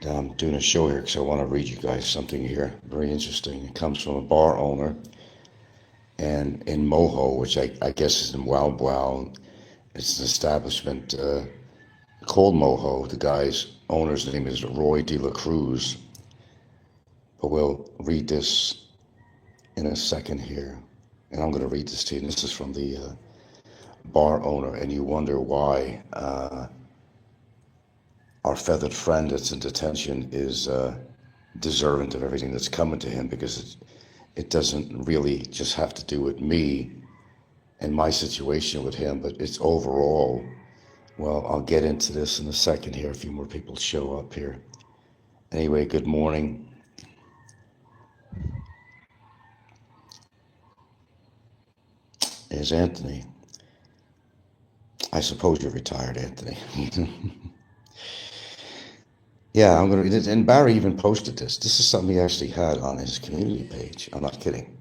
I'm doing a show here because I want to read you guys something here. Very interesting. It comes from a bar owner and in Moho, which I guess is in Wow Wow. It's an establishment called Moho. The guy's owner's name is Roy De La Cruz. But we'll read this in a second here. And I'm going to read this to you. And this is from the bar owner. And you wonder why our feathered friend that's in detention is deserving of everything that's coming to him, because it doesn't really just have to do with me and my situation with him, but it's overall. Well, I'll get into this in a second here. A few more people show up here. Anyway, good morning. Here's Anthony. I suppose you're retired, Anthony. Yeah, I'm gonna. And Barry even posted this. This is something he actually had on his community page. I'm not kidding.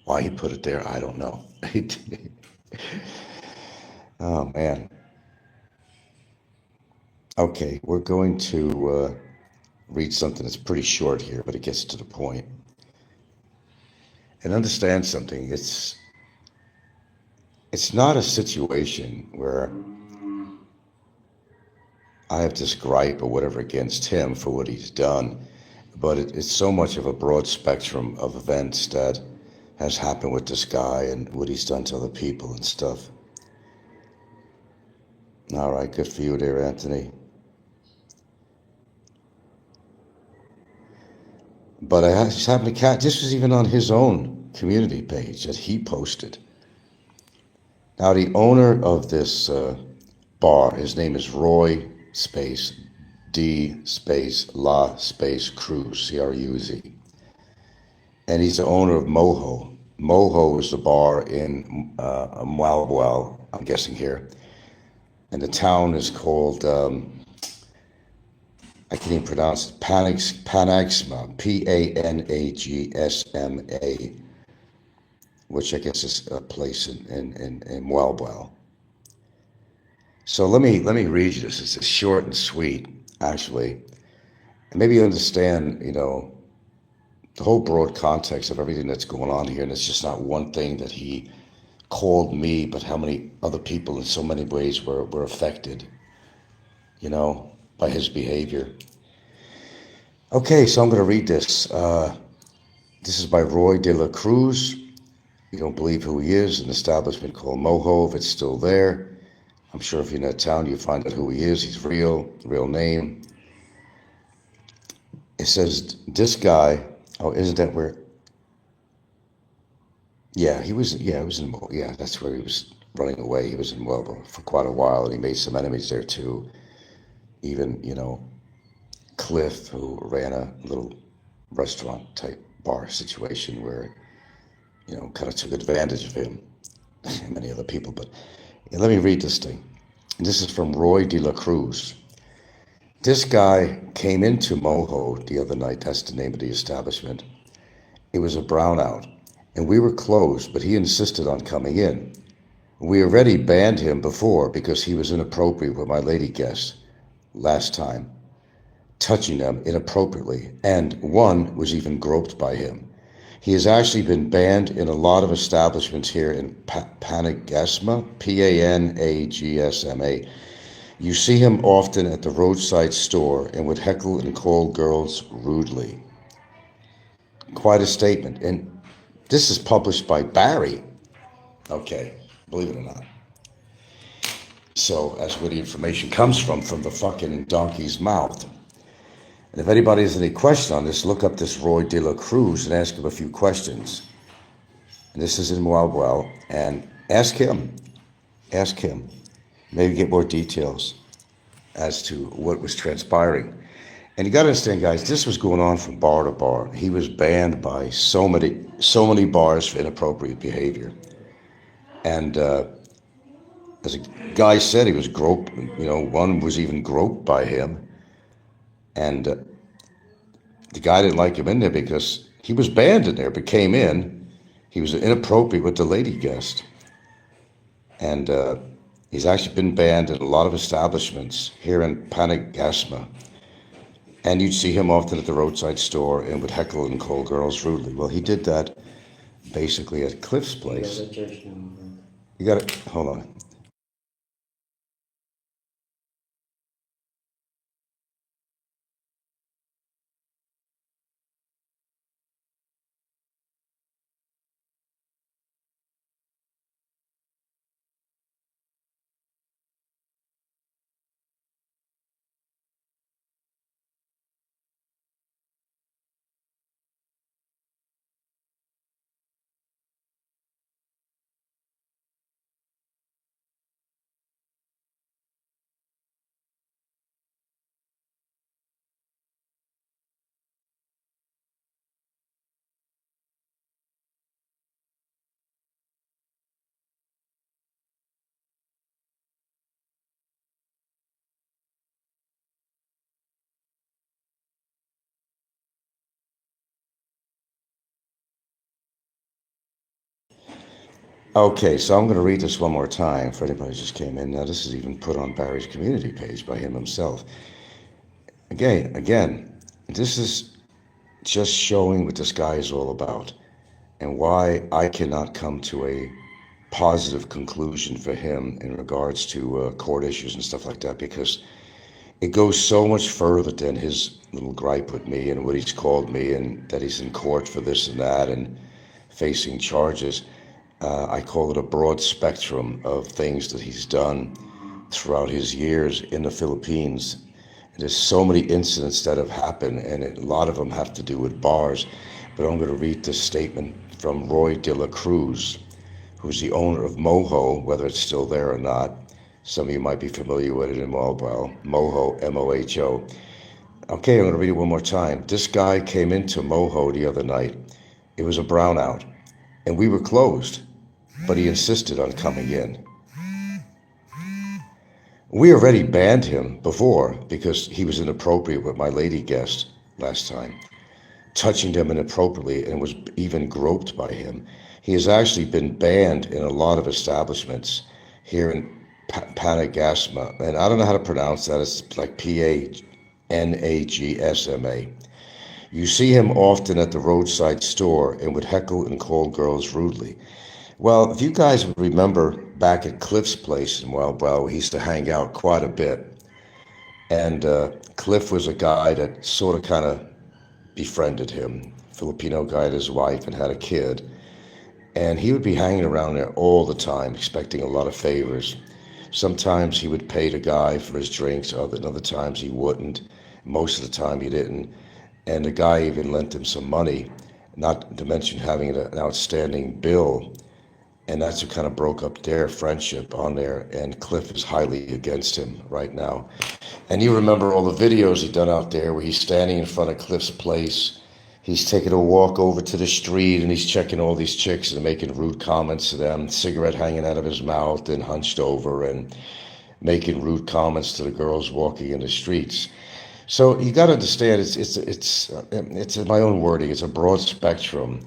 Why he put it there, I don't know. Oh man. Okay, we're going to read something that's pretty short here, but it gets to the point. And understand something. It's not a situation where I have this gripe or whatever against him for what he's done, but it's so much of a broad spectrum of events that has happened with this guy and what he's done to other people and stuff. All right, good for you there, Anthony. But I just happened to catch, this was even on his own community page that he posted. Now, the owner of this bar, his name is Roy space D space La space Cruz, C-R-U-Z. And he's the owner of Moho. Moho is the bar in Mwalwal, I'm guessing here. And the town is called, I can't even pronounce it, Panagsma, P-A-N-A-G-S-M-A, which I guess is a place in Mwalwal. So let me read you this. It's short and sweet, actually. And maybe you understand, the whole broad context of everything that's going on here. And it's just not one thing that he called me, but how many other people in so many ways were affected, by his behavior. Okay, so I'm going to read this. This is by Roy De La Cruz. You don't believe who he is, an establishment called Moho, if it's still there. I'm sure if you're in that town, you find out who he is. He's real name. It says, this guy, isn't that where? Yeah, it was in, that's where he was running away. He was in Melbourne for quite a while, and he made some enemies there too. Even, Cliff, who ran a little restaurant type bar situation where, kind of took advantage of him and many other people. But let me read this thing. And this is from Roy De La Cruz. This guy came into Moho the other night. That's the name of the establishment. It was a brownout, and we were closed, but he insisted on coming in. We already banned him before because he was inappropriate with my lady guests last time, touching them inappropriately, and one was even groped by him. He has actually been banned in a lot of establishments here in Panagsma, P-A-N-A-G-S-M-A. You see him often at the roadside store and would heckle and call girls rudely. Quite a statement. And this is published by Barry. Okay, believe it or not. So that's where the information comes from the fucking donkey's mouth. And if anybody has any question on this, look up this Roy De La Cruz and ask him a few questions. And this is in Mwalwal. And ask him. Maybe get more details as to what was transpiring. And you got to understand, guys, this was going on from bar to bar. He was banned by so many bars for inappropriate behavior. And as a guy said, he was groped. One was even groped by him. And the guy didn't like him in there because he was banned in there, but came in. He was inappropriate with the lady guest. And he's actually been banned at a lot of establishments here in Panagasma. And you'd see him often at the roadside store and would heckle and call girls rudely. Well, he did that basically at Cliff's place. You got to hold on. Okay, so I'm going to read this one more time for anybody who just came in. Now, this is even put on Barry's community page by him himself. Again, this is just showing what this guy is all about and why I cannot come to a positive conclusion for him in regards to court issues and stuff like that, because it goes so much further than his little gripe with me and what he's called me and that he's in court for this and that and facing charges. I call it a broad spectrum of things that he's done throughout his years in the Philippines. There's so many incidents that have happened, and a lot of them have to do with bars. But I'm going to read this statement from Roy de la Cruz, who's the owner of Moho, whether it's still there or not. Some of you might be familiar with it in Marlboro. Moho, M-O-H-O. Okay, I'm going to read it one more time. This guy came into Moho the other night. It was a brownout, and we were closed, but he insisted on coming in. We already banned him before because he was inappropriate with my lady guest last time, touching them inappropriately, and was even groped by him. He has actually been banned in a lot of establishments here in Panagasma, and I don't know how to pronounce that. It's like Panagsma. You see him often at the roadside store and would heckle and call girls rudely. Well, if you guys would remember back at Cliff's place in Wellbrow, we used to hang out quite a bit. And Cliff was a guy that sort of kind of befriended him, Filipino guy and his wife, and had a kid. And he would be hanging around there all the time, expecting a lot of favors. Sometimes he would pay the guy for his drinks, other times he wouldn't. Most of the time he didn't. And the guy even lent him some money, not to mention having an outstanding bill. And that's what kind of broke up their friendship on there. And Cliff is highly against him right now. And you remember all the videos he done out there where he's standing in front of Cliff's place. He's taking a walk over to the street and he's checking all these chicks and making rude comments to them, cigarette hanging out of his mouth and hunched over and making rude comments to the girls walking in the streets. So you got to understand, it's in my own wording, it's a broad spectrum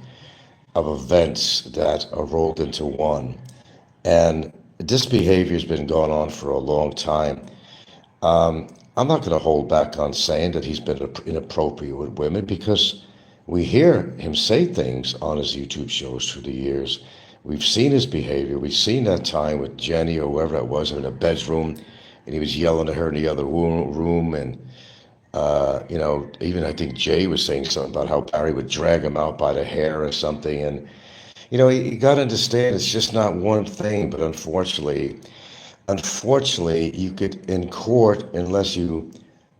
of events that are rolled into one. And this behavior has been going on for a long time. I'm not going to hold back on saying that he's been inappropriate with women because we hear him say things on his YouTube shows through the years. We've seen his behavior. We've seen that time with Jenny or whoever it was in a bedroom, and he was yelling at her in the other room. And, even I think Jay was saying something about how Barry would drag him out by the hair or something. And, you got to understand it's just not one thing, but unfortunately, you could, in court, unless you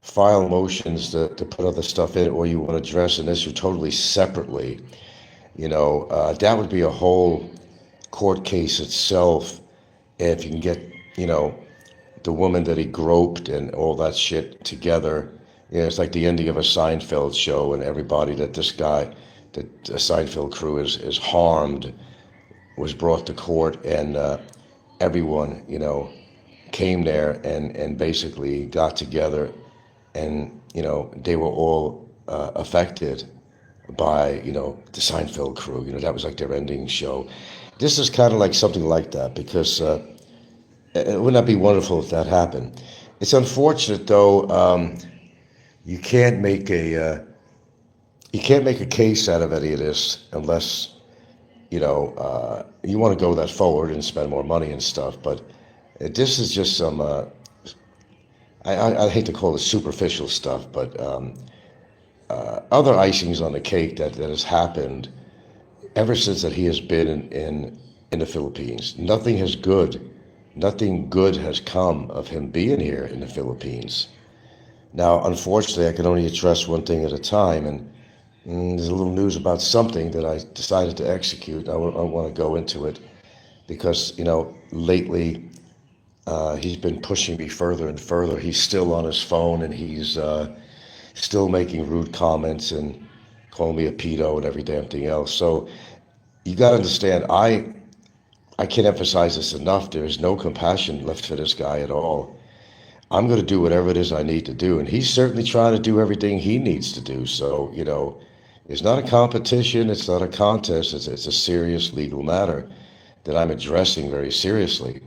file motions to put other stuff in or you want to address an issue totally separately, that would be a whole court case itself if you can get, the woman that he groped and all that shit together. It's like the ending of a Seinfeld show and everybody that this guy, that the Seinfeld crew is harmed, was brought to court, and everyone, came there and basically got together, and, they were all affected by, the Seinfeld crew. That was like their ending show. This is kind of like something like that because wouldn't that be wonderful if that happened? It's unfortunate, though. you can't make a case out of any of this unless you want to go that forward and spend more money and stuff. But this is just some I hate to call it superficial stuff, but other icings on the cake that has happened ever since that he has been in the Philippines. Nothing good has come of him being here in the Philippines. Now, unfortunately, I can only address one thing at a time, and there's a little news about something that I decided to execute. I want to go into it because, lately he's been pushing me further and further. He's still on his phone, and he's still making rude comments and calling me a pedo and every damn thing else. So you got to understand, I can't emphasize this enough. There is no compassion left for this guy at all. I'm going to do whatever it is I need to do. And he's certainly trying to do everything he needs to do. So, it's not a competition. It's not a contest. It's a serious legal matter that I'm addressing very seriously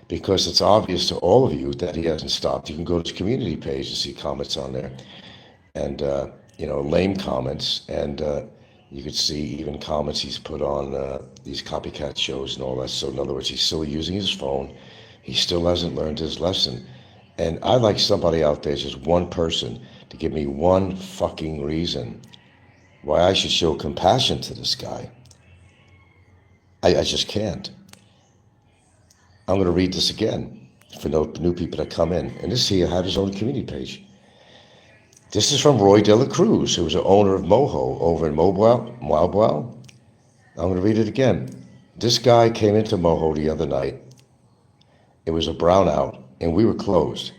because it's obvious to all of you that he hasn't stopped. You can go to his community page and see comments on there and, lame comments. And you could see even comments he's put on these copycat shows and all that. So in other words, he's still using his phone. He still hasn't learned his lesson. And I'd like somebody out there, just one person, to give me one fucking reason why I should show compassion to this guy. I just can't. I'm going to read this again for new people that come in. And this here had his own community page. This is from Roy De La Cruz, who was the owner of Moho over in Mobile. I'm going to read it again. This guy came into Moho the other night. It was a brownout, and we were closed.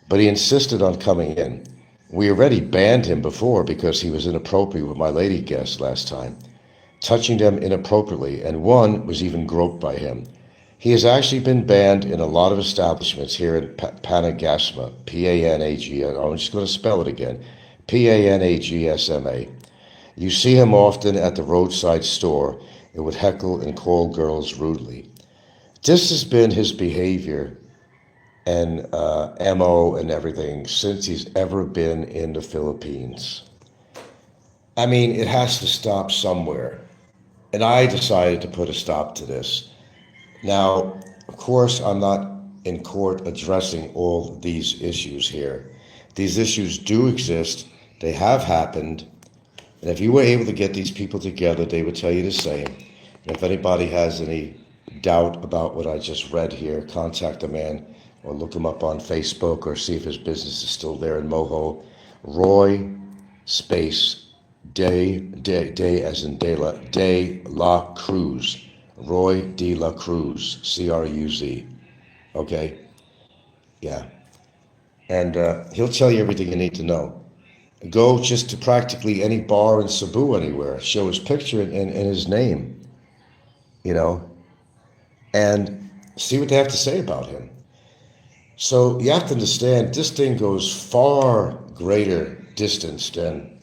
But he insisted on coming in. We already banned him before because he was inappropriate with my lady guests last time, touching them inappropriately, and one was even groped by him. He has actually been banned in a lot of establishments here in Panagasma, P-A-N-A-G, I'm just going to spell it again, P-A-N-A-G-S-M-A. You see him often at the roadside store and would heckle and call girls rudely. This has been his behavior and MO and everything since he's ever been in the Philippines. I mean, it has to stop somewhere. And I decided to put a stop to this. Now, of course, I'm not in court addressing all these issues here. These issues do exist. They have happened. And if you were able to get these people together, they would tell you the same. And if anybody has any doubt about what I just read here, contact the man or look him up on Facebook or see if his business is still there in Moho. Roy space De as in De La Cruz. Roy De La Cruz, C-R-U-Z. Okay? Yeah. And he'll tell you everything you need to know. Go just to practically any bar in Cebu anywhere. Show his picture and his name. And see what they have to say about him. So you have to understand, this thing goes far greater distance than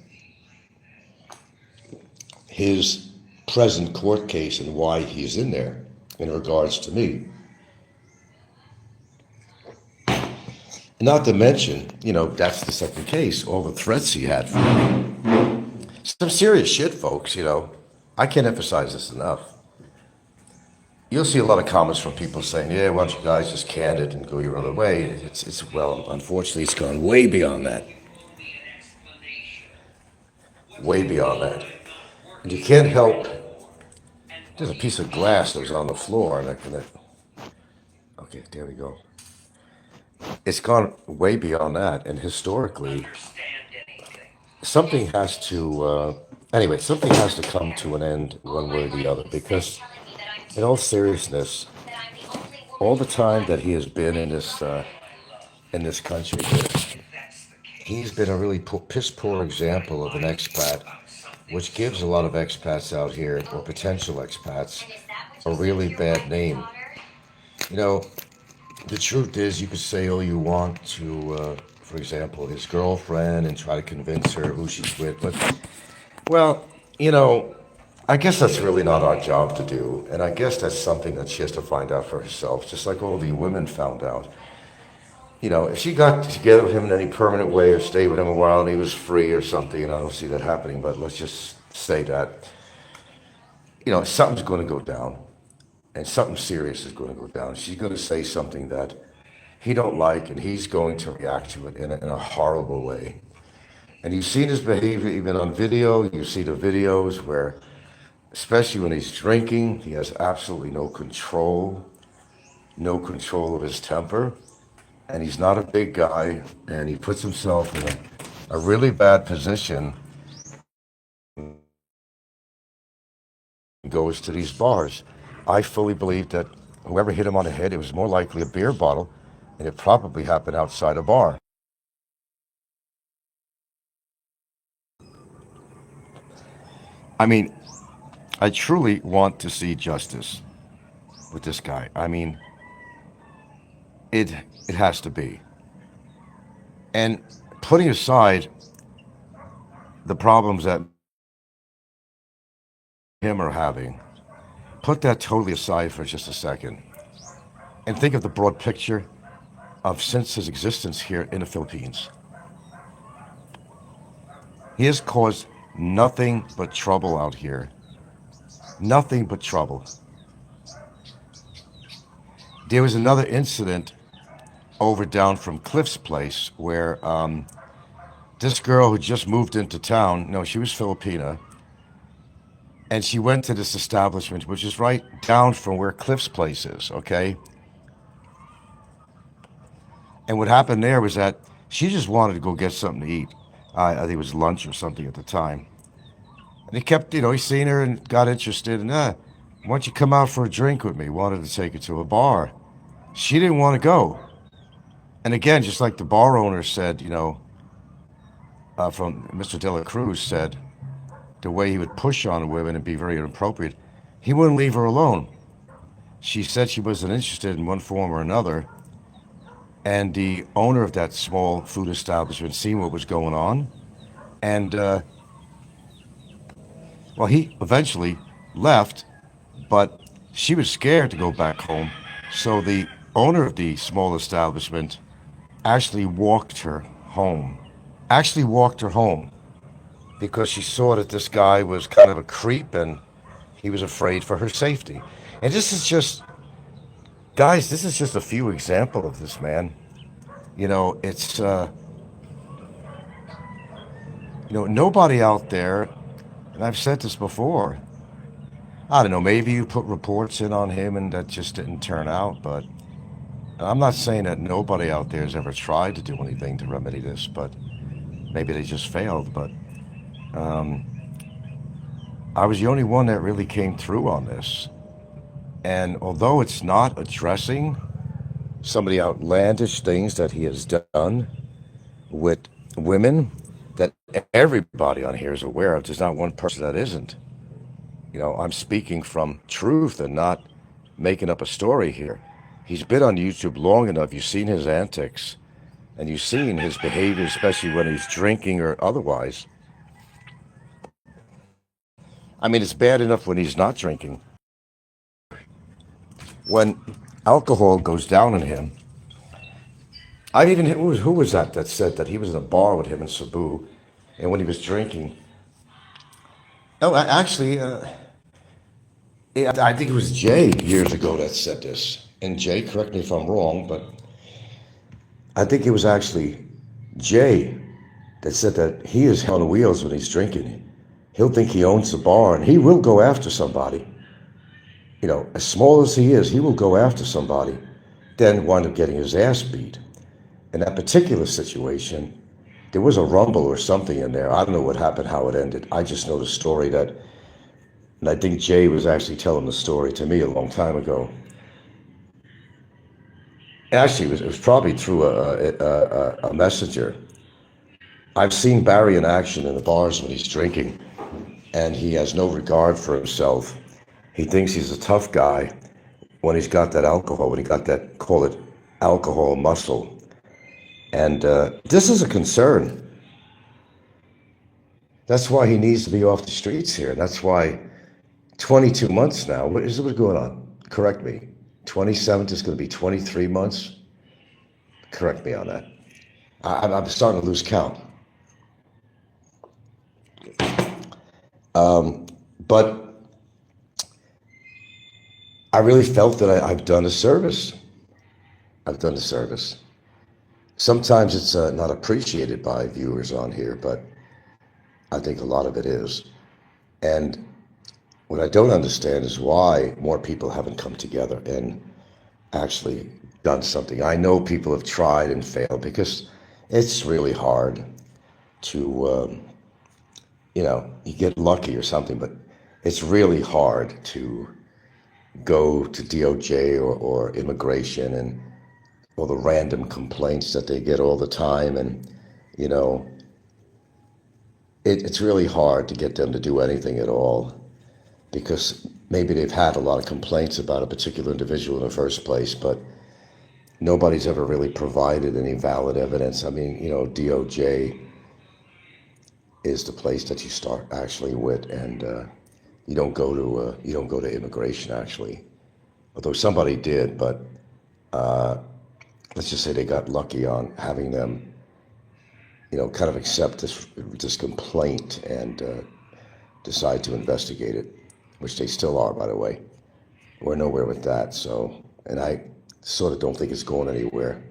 his present court case and why he's in there in regards to me. Not to mention, that's the second case, all the threats he had for me. Some serious shit, folks, I can't emphasize this enough. You'll see a lot of comments from people saying, yeah, why don't you guys just can it and go your other way? Well, unfortunately, it's gone way beyond that. Way beyond that. And you can't help, there's a piece of glass that was on the floor, and okay, there we go. It's gone way beyond that, and historically, something has to come to an end one way or the other, because in all seriousness, all the time that he has been in this country, he's been a really piss poor example of an expat, which gives a lot of expats out here, or potential expats, a really bad name. The truth is, you could say all you want to, for example, his girlfriend and try to convince her who she's with, but, well, I guess that's really not our job to do, and I guess that's something that she has to find out for herself, just like all the women found out. if she got together with him in any permanent way or stayed with him a while and he was free or something, I don't see that happening. But let's just say that, something's going to go down, and something serious is going to go down. She's going to say something that he don't like, and he's going to react to it in a horrible way. And you've seen his behavior even on video. You see the videos where, especially when he's drinking, he has absolutely no control of his temper. And he's not a big guy, and he puts himself in a really bad position and goes to these bars. I fully believe that whoever hit him on the head, it was more likely a beer bottle, and it probably happened outside a bar. I mean, I truly want to see justice with this guy. I mean, it it has to be. And putting aside the problems that him are having, put that totally aside for just a second, and think of the broad picture of since his existence here in the Philippines. He has caused nothing but trouble out here. Nothing but trouble. There was another incident over down from Cliff's place where this girl who just moved into town, no, she was Filipina, and she went to this establishment, which is right down from where Cliff's place is, okay? And what happened there was that she just wanted to go get something to eat. I think it was lunch or something at the time. And he kept, he seen her and got interested. And, why don't you come out for a drink with me? Wanted to take her to a bar. She didn't want to go. And again, just like the bar owner said, from Mr. De La Cruz said, the way he would push on women and be very inappropriate, he wouldn't leave her alone. She said she wasn't interested in one form or another. And the owner of that small food establishment seen what was going on. And, well, he eventually left, but she was scared to go back home. So the owner of the small establishment actually walked her home. Actually walked her home because she saw that this guy was kind of a creep and he was afraid for her safety. And this is just, guys, this is just a few examples of this, man. It's, nobody out there, and I've said this before, I don't know, maybe you put reports in on him and that just didn't turn out, but I'm not saying that nobody out there has ever tried to do anything to remedy this, but maybe they just failed. But I was the only one that really came through on this. And although it's not addressing some of the outlandish things that he has done with women that everybody on here is aware of, there's not one person that isn't. I'm speaking from truth and not making up a story here. He's been on YouTube long enough. You've seen his antics and you've seen his behavior, especially when he's drinking or otherwise. I mean, it's bad enough when he's not drinking. When alcohol goes down on him, who was that said that he was in a bar with him in Cebu, and when he was drinking, no, actually, I think it was Jay years ago that said this. And Jay, correct me if I'm wrong, but I think it was actually Jay that said that he is on wheels when he's drinking. He'll think he owns the bar, and he will go after somebody. As small as he is, he will go after somebody, then wind up getting his ass beat. In that particular situation, there was a rumble or something in there. I don't know what happened, how it ended. I just know the story and I think Jay was actually telling the story to me a long time ago. Actually, it was probably through a messenger. I've seen Barry in action in the bars when he's drinking, and he has no regard for himself. He thinks he's a tough guy when he's got that alcohol, when he got that, call it alcohol muscle. And this is a concern. That's why he needs to be off the streets here. That's why 22 months now, what's going on? Correct me. 27th is going to be 23 months. Correct me on that. I'm starting to lose count. But I really felt that I've done a service. I've done a service. Sometimes it's not appreciated by viewers on here, but I think a lot of it is. And what I don't understand is why more people haven't come together and actually done something. I know people have tried and failed because it's really hard to, you get lucky or something, but it's really hard to go to DOJ or immigration and all the random complaints that they get all the time. And, it's really hard to get them to do anything at all because maybe they've had a lot of complaints about a particular individual in the first place, but nobody's ever really provided any valid evidence. I mean, DOJ is the place that you start actually with, and you don't go to immigration actually, although somebody did, but let's just say they got lucky on having them, kind of accept this complaint and decide to investigate it, which they still are, by the way. We're nowhere with that. So, and I sort of don't think it's going anywhere.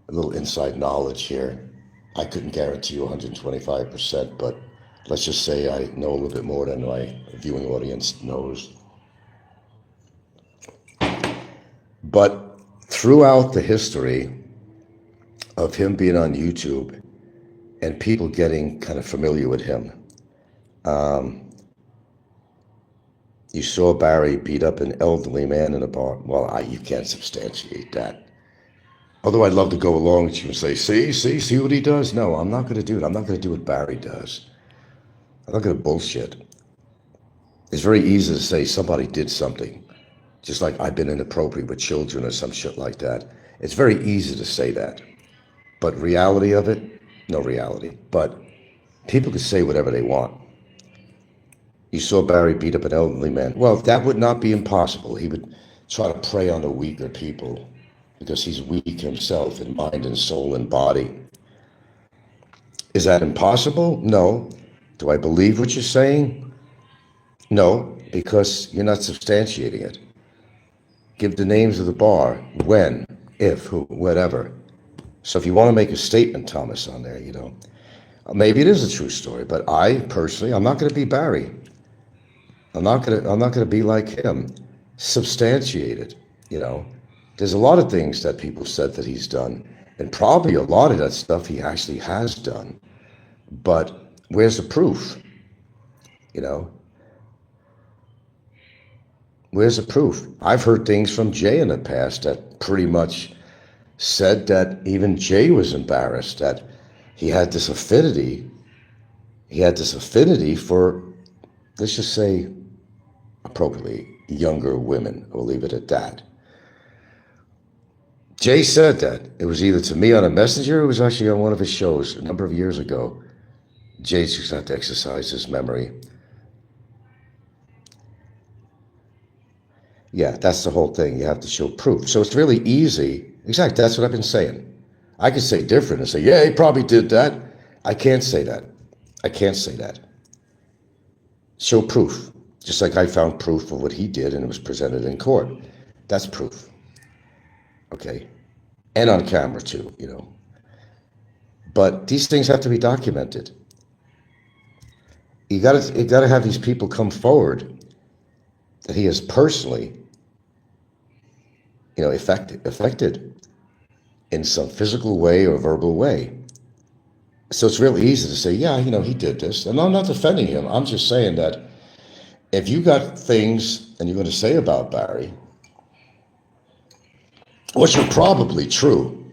A little inside knowledge here. I couldn't guarantee you 125%, but let's just say I know a little bit more than my viewing audience knows. But throughout the history of him being on YouTube and people getting kind of familiar with him, you saw Barry beat up an elderly man in a bar. Well, you can't substantiate that. Although I'd love to go along with you and say, see what he does? No, I'm not going to do it. I'm not going to do what Barry does. I'm not going to bullshit. It's very easy to say somebody did something, just like I've been inappropriate with children or some shit like that. It's very easy to say that. But reality of it, no reality. But people can say whatever they want. You saw Barry beat up an elderly man. Well, that would not be impossible. He would try to prey on the weaker people because he's weak himself in mind and soul and body. Is that impossible? No. Do I believe what you're saying? No, because you're not substantiating it. Give the names of the bar, when, if, who, whatever. So if you want to make a statement, Thomas, on there, maybe it is a true story, but I personally, I'm not going to be Barry. I'm not going to be like him. Substantiate it, There's a lot of things that people said that he's done, and probably a lot of that stuff he actually has done. But where's the proof? Where's the proof? I've heard things from Jay in the past that pretty much said that even Jay was embarrassed that he had this affinity. He had this affinity for, let's just say, appropriately, younger women. We'll leave it at that. Jay said that. It was either to me on a messenger or it was actually on one of his shows a number of years ago. Jay's just had to exercise his memory. Yeah, that's the whole thing. You have to show proof. So it's really easy. Exactly, that's what I've been saying. I could say different and say, yeah, he probably did that. I can't say that. I can't say that. Show proof. Just like I found proof of what he did and it was presented in court. That's proof. Okay? And on camera too, But these things have to be documented. You gotta have these people come forward that he has personally, affected in some physical way or verbal way. So it's real easy to say, yeah, he did this. And I'm not defending him. I'm just saying that if you got things and you're going to say about Barry, which are probably true,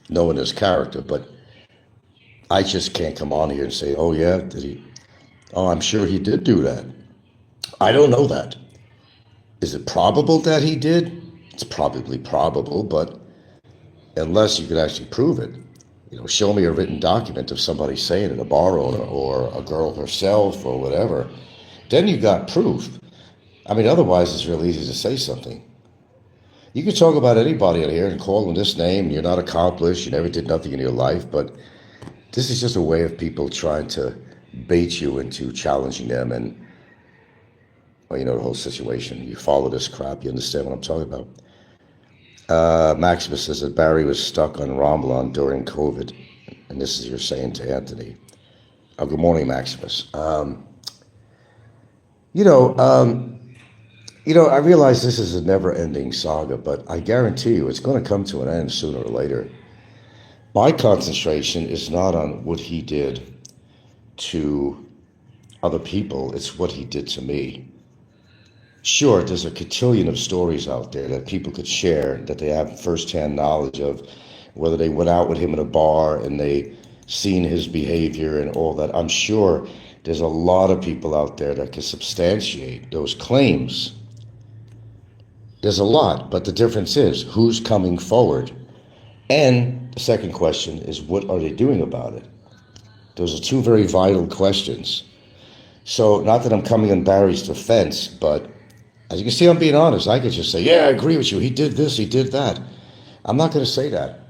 knowing his character, but I just can't come on here and say, oh yeah, did he? Oh, I'm sure he did do that. I don't know that. Is it probable that he did? It's probably probable, but unless you could actually prove it, show me a written document of somebody saying it, a bar owner or a girl herself or whatever, then you got proof. I mean, otherwise it's real easy to say something. You can talk about anybody in here and call them this name, and you're not accomplished, you never did nothing in your life, but this is just a way of people trying to bait you into challenging them and, well, you know, the whole situation. You follow this crap, you understand what I'm talking about. Maximus says that Barry was stuck on Romblon during COVID, and this is your saying to Anthony. Oh, good morning, Maximus. You know, um, I realize this is a never-ending saga, but I guarantee you it's going to come to an end sooner or later. My concentration is not on what he did to other people, it's what he did to me. Sure, there's a cotillion of stories out there that people could share that they have firsthand knowledge of, whether they went out with him in a bar and they seen his behavior and all that. I'm sure there's a lot of people out there that can substantiate those claims. There's a lot, but the difference is who's coming forward. And the second question is, what are they doing about it? Those are two very vital questions. So, not that I'm coming on Barry's defense, but as you can see, I'm being honest. I could just say, yeah, I agree with you. He did this, he did that. I'm not going to say that.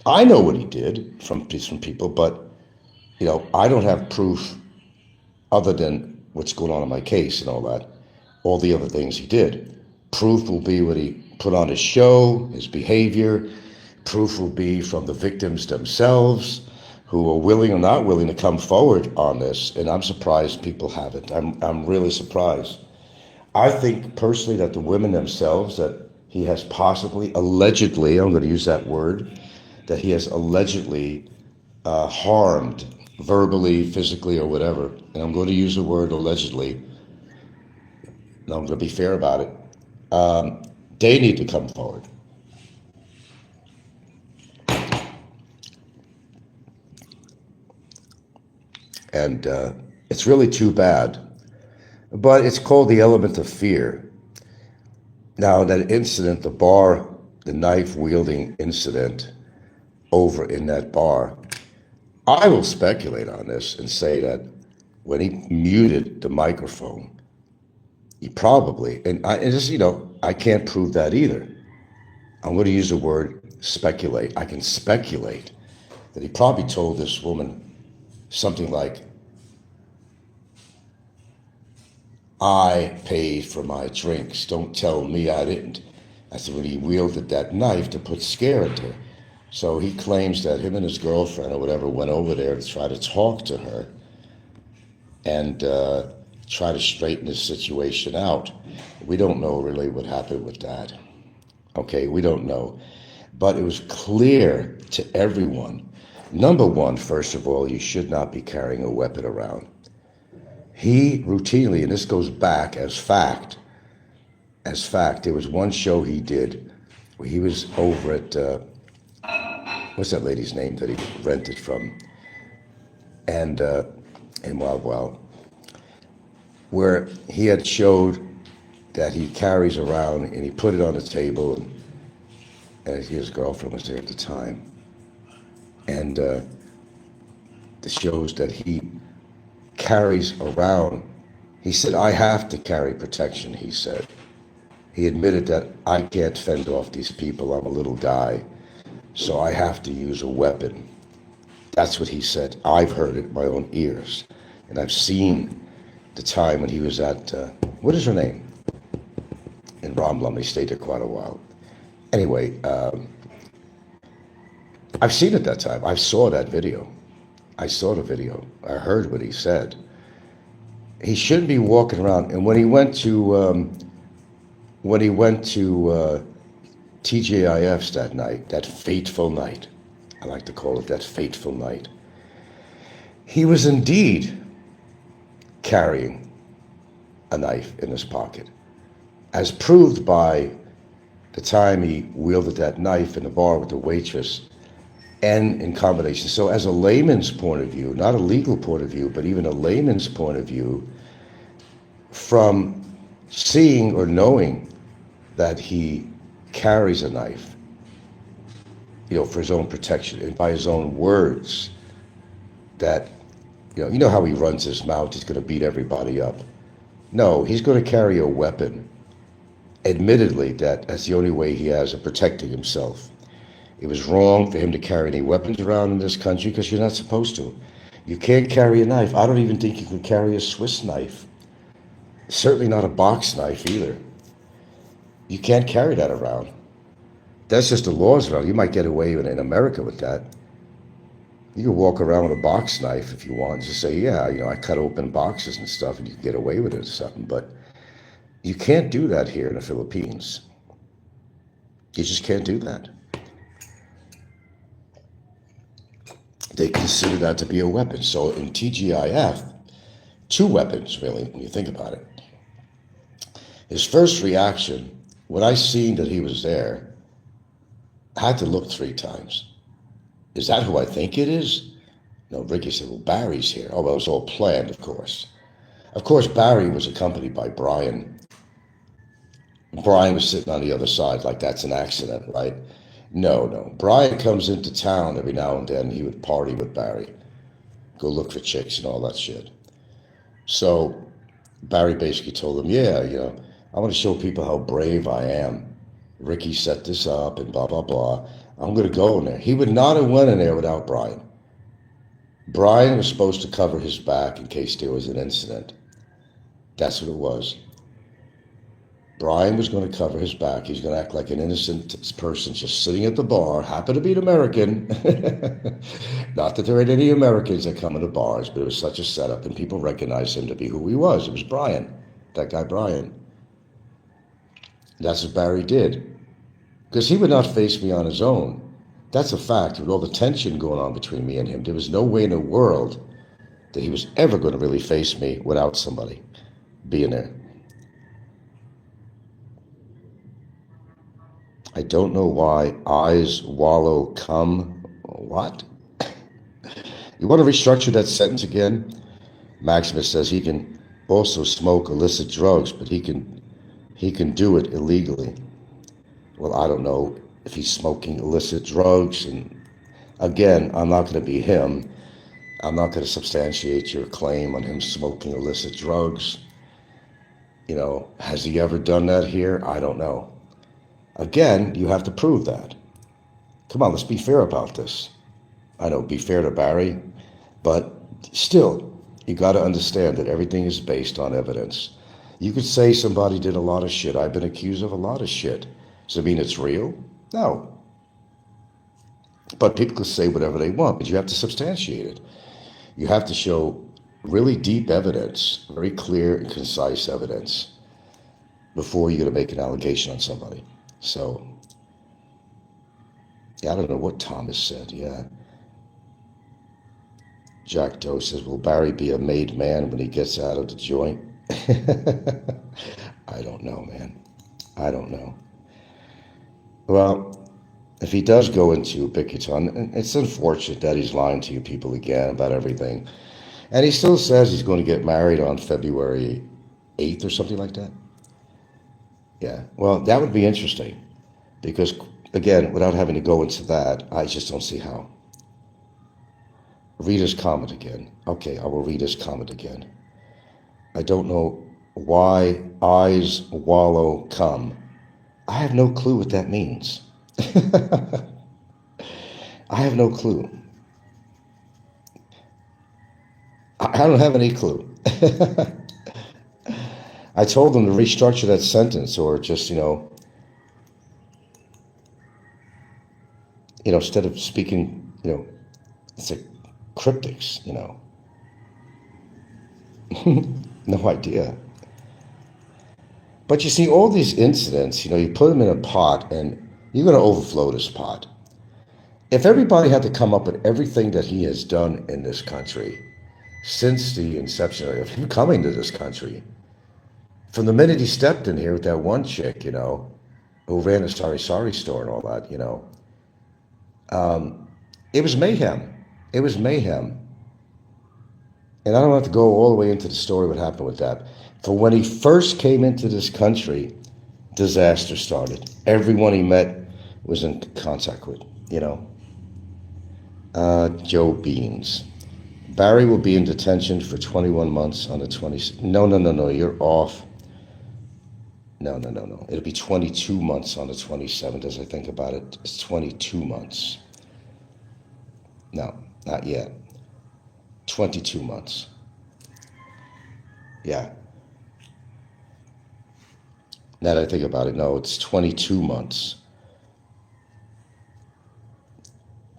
I know what he did from people, but, I don't have proof other than what's going on in my case and all the other things he did. Proof will be what he put on his show, his behavior. Proof will be from the victims themselves, who are willing or not willing to come forward on this, and I'm surprised people haven't. I'm really surprised. I think personally that the women themselves that he has possibly, allegedly, I'm going to use that word, that he has allegedly harmed verbally, physically, or whatever, and I'm going to use the word allegedly, and I'm going to be fair about it, they need to come forward. And it's really too bad. But it's called the element of fear. Now, that incident, the knife-wielding incident over in that bar, I will speculate on this and say that when he muted the microphone, he probably, I can't prove that either. I'm going to use the word speculate. I can speculate that he probably told this woman something like, I paid for my drinks. Don't tell me I didn't. That's when he wielded that knife to put scare into her. So he claims that him and his girlfriend or whatever went over there to try to talk to her and try to straighten this situation out. We don't know really what happened with that. Okay, we don't know. But it was clear to everyone. Number one, first of all, you should not be carrying a weapon around. He routinely, and this goes back as fact, there was one show he did where he was over at, what's that lady's name that he rented from? And in Wild Wild, where he had showed that he carries around, and he put it on the table, and his girlfriend was there at the time. And the shows that he carries around, he said, I have to carry protection, he said. He admitted that I can't fend off these people, I'm a little guy, so I have to use a weapon. That's what he said. I've heard it with my own ears, and I've seen the time when he was at, what is her name? In Romblon. He stayed there quite a while. Anyway, I've seen it that time. I saw that video. I saw the video. I heard what he said. He shouldn't be walking around. And when he went to TGIF's that night, that fateful night, I like to call it that fateful night, he was indeed carrying a knife in his pocket, as proved by the time he wielded that knife in the bar with the waitress and in combination. So as a layman's point of view, not a legal point of view, but even a layman's point of view, from seeing or knowing that he carries a knife, for his own protection, and by his own words, that, you know how he runs his mouth, he's going to beat everybody up. No, he's going to carry a weapon, admittedly that that's the only way he has of protecting himself. It was wrong for him to carry any weapons around in this country because you're not supposed to. You can't carry a knife. I don't even think you can carry a Swiss knife. Certainly not a box knife either. You can't carry that around. That's just the laws around. You might get away in America with that. You can walk around with a box knife if you want and just say, yeah, I cut open boxes and stuff, and you can get away with it or something. But you can't do that here in the Philippines. You just can't do that. They consider that to be a weapon. So in TGIF, two weapons, really, when you think about it. His first reaction, when I seen that he was there, I had to look 3 times. Is that who I think it is? No, Ricky said, well, Barry's here. Oh, well, it was all planned, of course. Of course, Barry was accompanied by Brian. Brian was sitting on the other side like that's an accident, right? No. Brian comes into town every now and then. He would party with Barry, go look for chicks and all that shit. So Barry basically told him, yeah, I want to show people how brave I am. Ricky set this up and blah, blah, blah. I'm going to go in there. He would not have went in there without Brian. Brian was supposed to cover his back in case there was an incident. That's what it was. Brian was going to cover his back. He's going to act like an innocent person just sitting at the bar, happen to be an American. Not that there ain't any Americans that come into bars, but it was such a setup, and people recognized him to be who he was. It was Brian, that guy Brian. That's what Barry did. Because he would not face me on his own. That's a fact. With all the tension going on between me and him, there was no way in the world that he was ever going to really face me without somebody being there. I don't know why eyes wallow come. What? You want to restructure that sentence again? Maximus says he can also smoke illicit drugs, but he can do it illegally. Well, I don't know if he's smoking illicit drugs. And again, I'm not going to be him. I'm not going to substantiate your claim on him smoking illicit drugs. Has he ever done that here? I don't know. Again, you have to prove that. Come on, let's be fair about this. I know, be fair to Barry, but still, you got to understand that everything is based on evidence. You could say somebody did a lot of shit. I've been accused of a lot of shit. Does it mean it's real? No. But people can say whatever they want, but you have to substantiate it. You have to show really deep evidence, very clear and concise evidence, before you're going to make an allegation on somebody. So, I don't know what Thomas said, yeah. Jack Doe says, will Barry be a made man when he gets out of the joint? I don't know, man. I don't know. Well, if he does go into Bickerton, it's unfortunate that he's lying to you people again about everything. And he still says he's going to get married on February 8th or something like that. Yeah, well, that would be interesting. Because, again, without having to go into that, I just don't see how. Read his comment again. Okay, I will read his comment again. I don't know why eyes wallow come. I have no clue what that means. I have no clue. I don't have any clue. I told them to restructure that sentence, or just, instead of speaking, it's like cryptics, No idea. But you see, all these incidents, you put them in a pot, and you're going to overflow this pot. If everybody had to come up with everything that he has done in this country since the inception of him coming to this country, from the minute he stepped in here with that one chick, who ran a Sorry store and all that, it was mayhem. It was mayhem. And I don't have to go all the way into the story what happened with that. For when he first came into this country, disaster started. Everyone he met was in contact with, Joe Beans. Barry will be in detention for 21 months on the 20th. No, you're off. No, no, no, no. It'll be 22 months on the 27th as I think about it. It's 22 months. No, not yet. 22 months. Yeah. Now that I think about it, no, it's 22 months,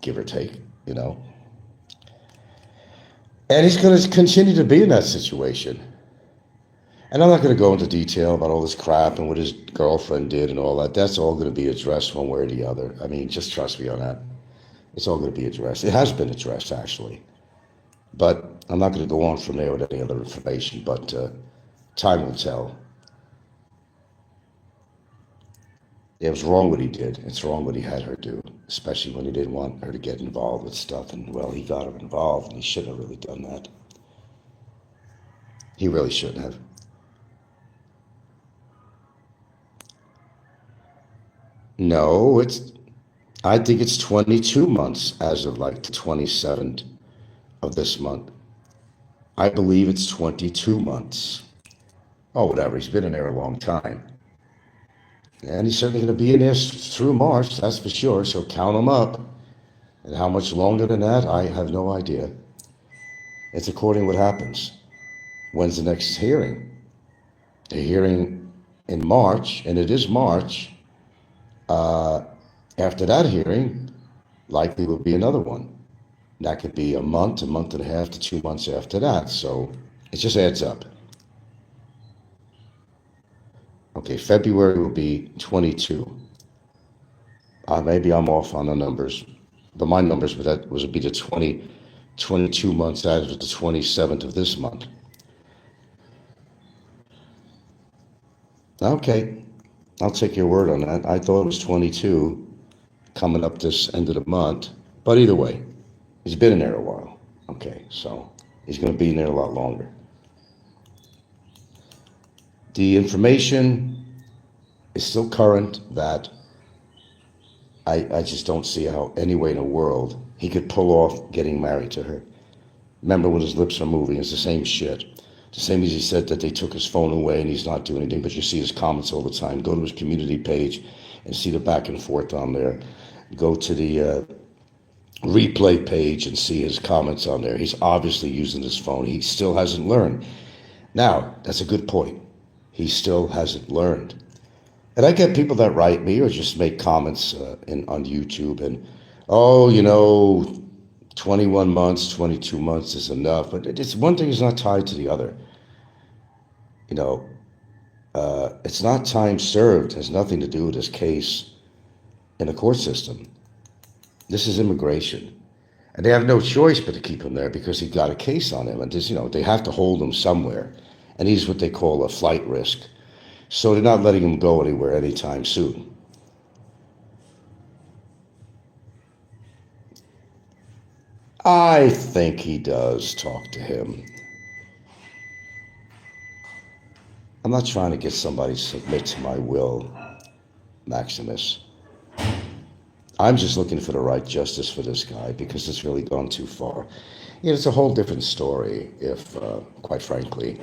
give or take, you know. And he's going to continue to be in that situation. And I'm not going to go into detail about all this crap and what his girlfriend did and all that. That's all going to be addressed one way or the other. I mean, just trust me on that. It's all going to be addressed. It has been addressed, actually. But I'm not going to go on from there with any other information. But time will tell. It was wrong what he did. It's wrong what he had her do, especially when he didn't want her to get involved with stuff. And, well, he got her involved, and he shouldn't have really done that. He really shouldn't have. No, I think it's 22 months as of like the 27th of this month. I believe it's 22 months. Oh, whatever. He's been in there a long time. And he's certainly going to be in there through March, that's for sure. So count him up. And how much longer than that, I have no idea. It's according to what happens. When's the next hearing? The hearing in March, and it is March. After that hearing, likely will be another one. That could be a month and a half to 2 months after that. So it just adds up. Okay, February will be 22. Maybe I'm off on the numbers, but my numbers would be the 22 months out of the 27th of this month. Okay, I'll take your word on that. I thought it was 22 coming up this end of the month, but either way, he's been in there a while. Okay, so he's going to be in there a lot longer. The information is still current that I just don't see how any way in the world he could pull off getting married to her. Remember, when his lips are moving, it's the same shit. The same as he said that they took his phone away and he's not doing anything, but you see his comments all the time. Go to his community page and see the back and forth on there. Go to the replay page and see his comments on there. He's obviously using his phone. He still hasn't learned. Now, that's a good point. He still hasn't learned. And I get people that write me or just make comments on YouTube and, 21 months, 22 months is enough. But it's one thing is not tied to the other. It's not time served. It has nothing to do with this case in the court system. This is immigration. And they have no choice but to keep him there because he got a case on him. And they have to hold him somewhere. And he's what they call a flight risk. So they're not letting him go anywhere anytime soon. I think he does talk to him. I'm not trying to get somebody to submit to my will, Maximus. I'm just looking for the right justice for this guy because it's really gone too far. It's a whole different story if, quite frankly,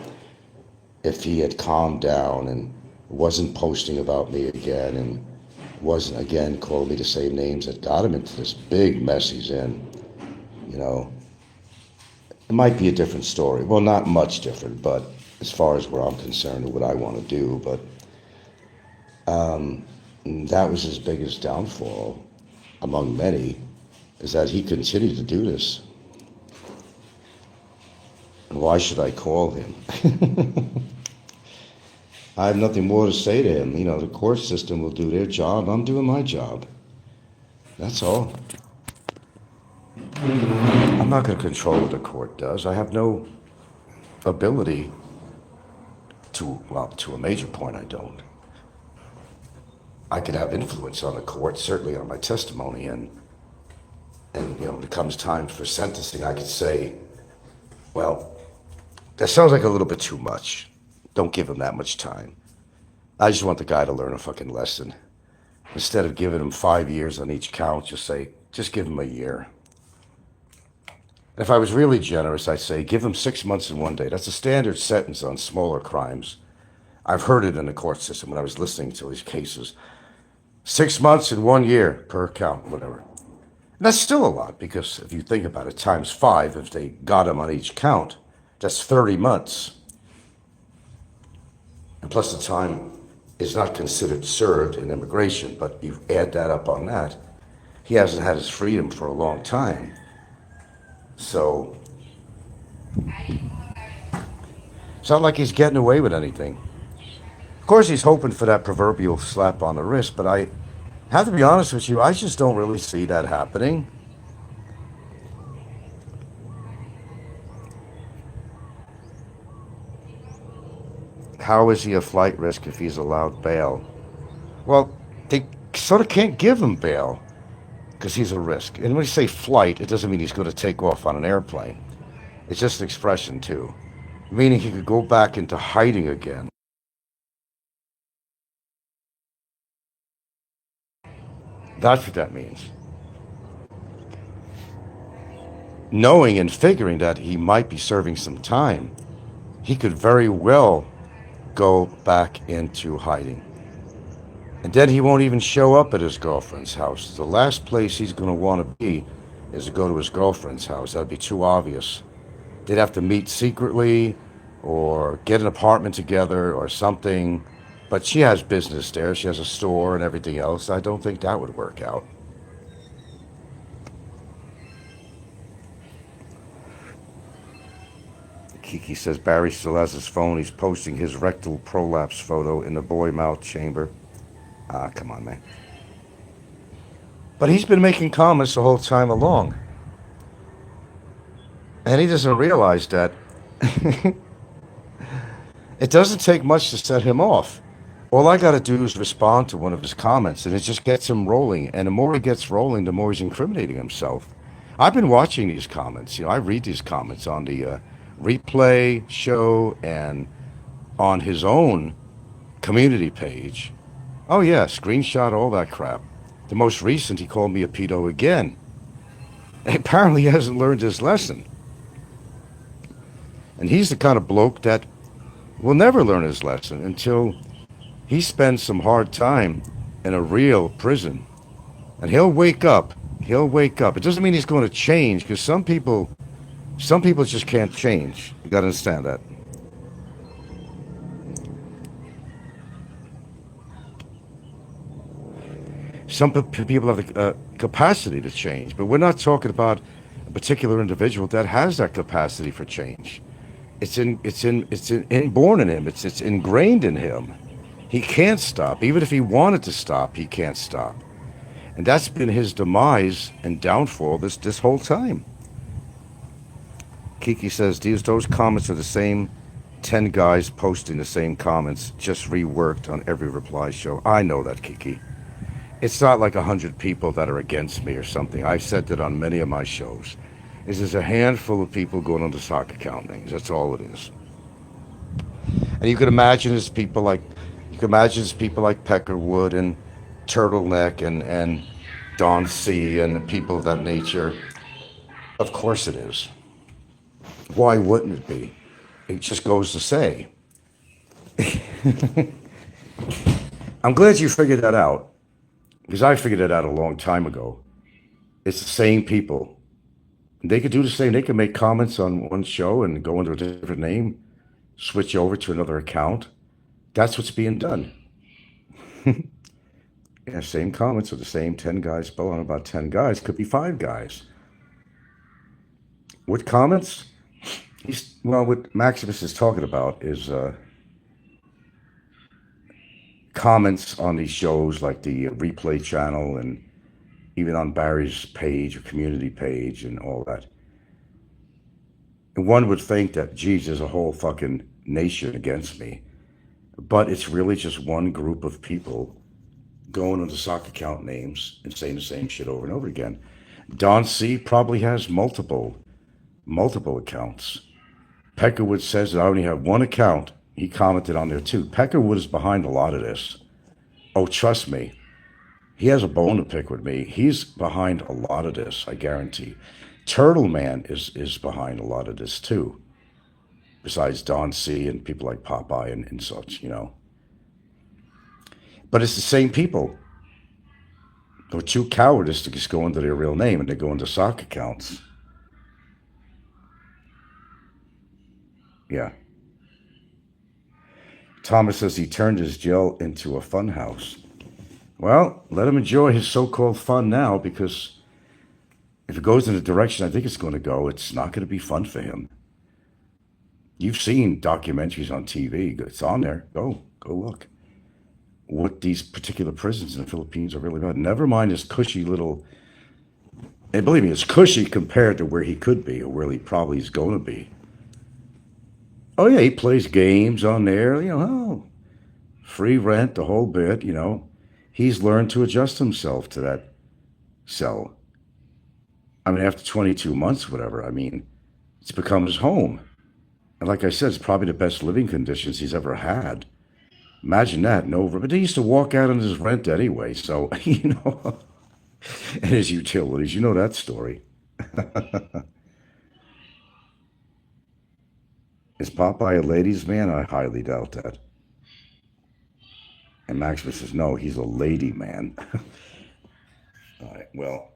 if he had calmed down and wasn't posting about me again and wasn't again calling me the same names that got him into this big mess he's in, it might be a different story. Well, not much different, but as far as where I'm concerned and what I want to do, but that was his biggest downfall among many, is that he continued to do this. And why should I call him? I have nothing more to say to him. The court system will do their job. I'm doing my job. That's all. I'm not going to control what the court does. I have no ability to a major point, I don't. I could have influence on the court, certainly on my testimony, and when it comes time for sentencing, I could say, well, that sounds like a little bit too much. Don't give him that much time. I just want the guy to learn a fucking lesson. Instead of giving him 5 years on each count, just give him a year. And if I was really generous, I'd say give him 6 months and 1 day. That's a standard sentence on smaller crimes. I've heard it in the court system when I was listening to these cases. 6 months and 1 year per count, whatever. And that's still a lot because if you think about it, times five, if they got him on each count, that's 30 months. And plus the time is not considered served in immigration, but you add that up on that. He hasn't had his freedom for a long time. So it's not like he's getting away with anything. Of course, he's hoping for that proverbial slap on the wrist, but I have to be honest with you, I just don't really see that happening. How is he a flight risk if he's allowed bail? Well, they sort of can't give him bail because he's a risk. And when you say flight, it doesn't mean he's going to take off on an airplane. It's just an expression, too, meaning he could go back into hiding again. That's what that means. Knowing and figuring that he might be serving some time, he could very well go back into hiding. And then he won't even show up at his girlfriend's house. The last place he's going to want to be is to go to his girlfriend's house. That'd be too obvious. They'd have to meet secretly or get an apartment together or something. But she has business there. She has a store and everything else. I don't think that would work out. Kiki says Barry still has his phone. He's posting his rectal prolapse photo in the boy mouth chamber. Ah, come on, man. But he's been making comments the whole time along. And he doesn't realize that it doesn't take much to set him off. All I got to do is respond to one of his comments, and it just gets him rolling. And the more he gets rolling, the more he's incriminating himself. I've been watching these comments. I read these comments on the replay show and on his own community page. Oh, yeah, screenshot all that crap. The most recent, he called me a pedo again. Apparently, he hasn't learned his lesson. And he's the kind of bloke that will never learn his lesson until he spends some hard time in a real prison. And he'll wake up. He'll wake up. It doesn't mean he's going to change, because some people just can't change. You got to understand that. Some people have the capacity to change, but we're not talking about a particular individual that has that capacity for change. It's inborn in him. It's ingrained in him. He can't stop. Even if he wanted to stop, he can't stop. And that's been his demise and downfall this whole time. Kiki says, those comments are the same 10 guys posting the same comments, just reworked on every reply show. I know that, Kiki. It's not like 100 people that are against me or something. I've said that on many of my shows. This is a handful of people going on the sock account names. That's all it is. And you can imagine it's people like Peckerwood and Turtleneck and Don C and people of that nature. Of course it is. Why wouldn't it be? It just goes to say. I'm glad you figured that out, because I figured it out a long time ago. It's the same people. They could do the same. They could make comments on one show and go under a different name, switch over to another account. That's what's being done. Yeah, same comments with the same 10 guys, spell on about 10 guys. Could be 5 guys. What comments? What Maximus is talking about is comments on these shows like the replay channel and even on Barry's page or community page and all that. And one would think that, geez, there's a whole fucking nation against me. But it's really just one group of people going on the sock account names and saying the same shit over and over again. Don C probably has multiple accounts. Peckerwood says that I only have one account. He commented on there too. Peckerwood is behind a lot of this. Oh, trust me. He has a bone to pick with me. He's behind a lot of this, I guarantee. Turtle Man is behind a lot of this too. besides Don C and people like Popeye and such, But it's the same people. They're too cowardice to just go into their real name and they go into sock accounts. Yeah. Thomas says he turned his jail into a fun house. Well, let him enjoy his so-called fun now, because if it goes in the direction I think it's going to go, it's not going to be fun for him. You've seen documentaries on TV. It's on there. Go look. What these particular prisons in the Philippines are really about. Never mind his cushy little, and believe me, it's cushy compared to where he could be or where he probably is going to be. Oh yeah, he plays games on there, free rent, the whole bit, He's learned to adjust himself to that cell. I mean, after 22 months, whatever, it's become his home. And like I said, it's probably the best living conditions he's ever had. Imagine that, but he used to walk out on his rent anyway, so, and his utilities, that story. Is Popeye a ladies' man? I highly doubt that. And Maximus says, no, he's a lady man. All right, well,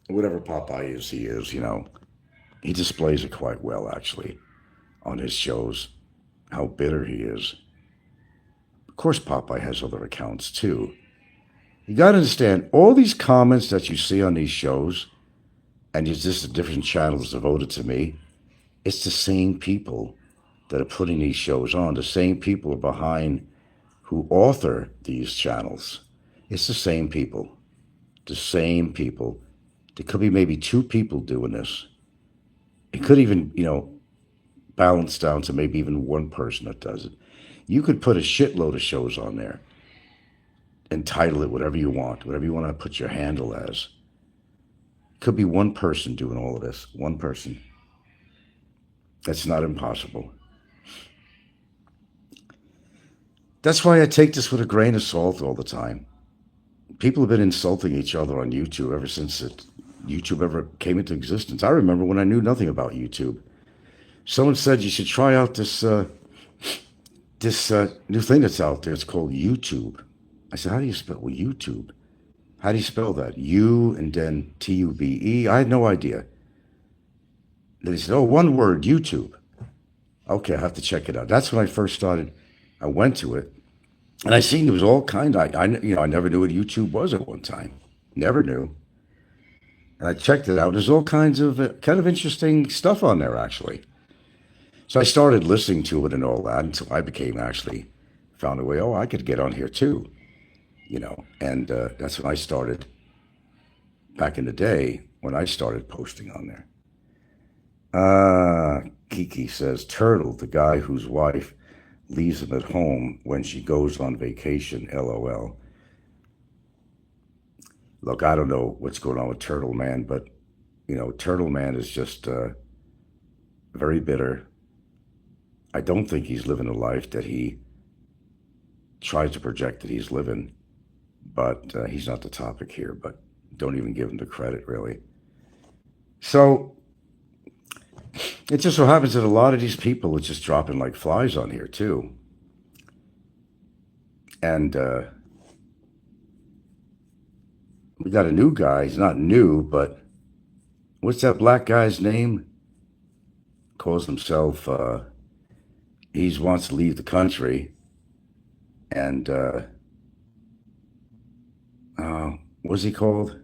whatever Popeye is, he is, He displays it quite well, actually, on his shows, how bitter he is. Of course, Popeye has other accounts, too. You got to understand, all these comments that you see on these shows, and it's just the different channels devoted to me, it's the same people that are putting these shows on. The same people are behind who author these channels. It's the same people. The same people. There could be maybe two people doing this. It could even, balance down to maybe even one person that does it. You could put a shitload of shows on there and title it whatever you want to put your handle as. Could be one person doing all of this. One person. That's not impossible. That's why I take this with a grain of salt all the time. People have been insulting each other on YouTube ever since YouTube ever came into existence. I remember when I knew nothing about YouTube. Someone said you should try out this new thing that's out there. It's called YouTube. I said, how do you spell YouTube? How do you spell that? U and then Tube. I had no idea. They said, oh, one word, YouTube. Okay, I have to check it out. That's when I first started. I went to it, and I seen there was all kind of, I never knew what YouTube was at one time. Never knew. And I checked it out. There's all kinds of kind of interesting stuff on there, actually. So I started listening to it and all that until I found a way, I could get on here too, And that's when I started, back in the day, when I started posting on there. Kiki says, Turtle, the guy whose wife leaves him at home when she goes on vacation, LOL. Look, I don't know what's going on with Turtle Man, but, Turtle Man is just very bitter. I don't think he's living a life that he tries to project that he's living, but he's not the topic here, but don't even give him the credit, really. So it just so happens that a lot of these people are just dropping like flies on here, too. And we got a new guy. He's not new, but what's that black guy's name? Calls himself, he wants to leave the country. And what's he called?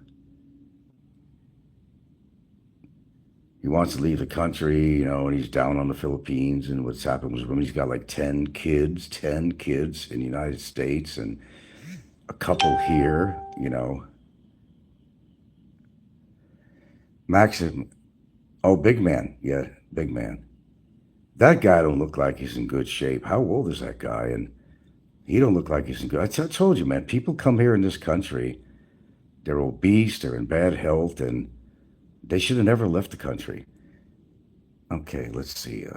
He wants to leave the country, and he's down on the Philippines, and what's happened with him, he's got like 10 kids in the United States and a couple here, Maxim, big man. Yeah, big man. That guy don't look like he's in good shape. How old is that guy? And he don't look like he's in good. I told you, man, people come here in this country, they're obese, they're in bad health, and they should have never left the country. Okay, let's see.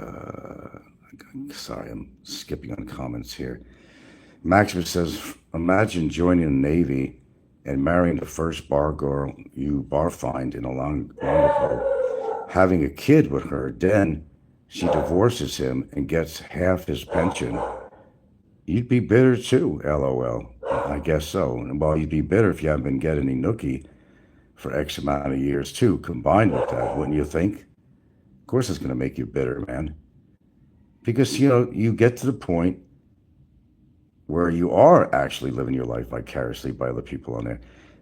Sorry, I'm skipping on comments here. Maximus says, imagine joining the Navy and marrying the first bar girl you bar find in a long ago, having a kid with her, then she divorces him and gets half his pension, you'd be bitter too, lol. I guess so. And well, you'd be bitter if you haven't been getting any nookie for X amount of years too, combined with that, wouldn't you think? Of course it's going to make you bitter, man. Because, you get to the point where you are actually living your life vicariously by other people on there.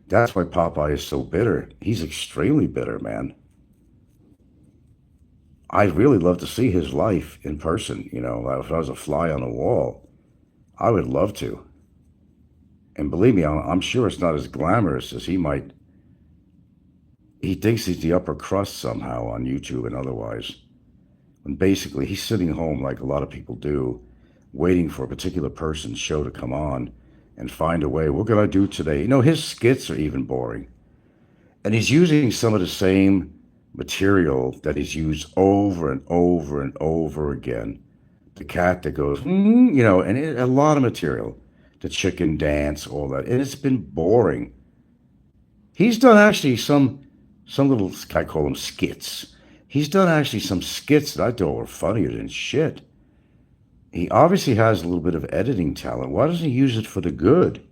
That's why Popeye is so bitter. He's extremely bitter, man. I'd really love to see his life in person. If I was a fly on the wall, I would love to. And believe me, I'm sure it's not as glamorous as he might. He thinks he's the upper crust somehow on YouTube and otherwise. And basically, he's sitting home like a lot of people do, waiting for a particular person's show to come on and find a way. What can I do today? His skits are even boring. And he's using some of the same material that he's used over and over and over again. The cat that goes, and a lot of material. The chicken dance, all that. And it's been boring. He's done actually some little, I call them skits. He's done actually some skits that I thought were funnier than shit. He obviously has a little bit of editing talent. Why doesn't he use it for the good?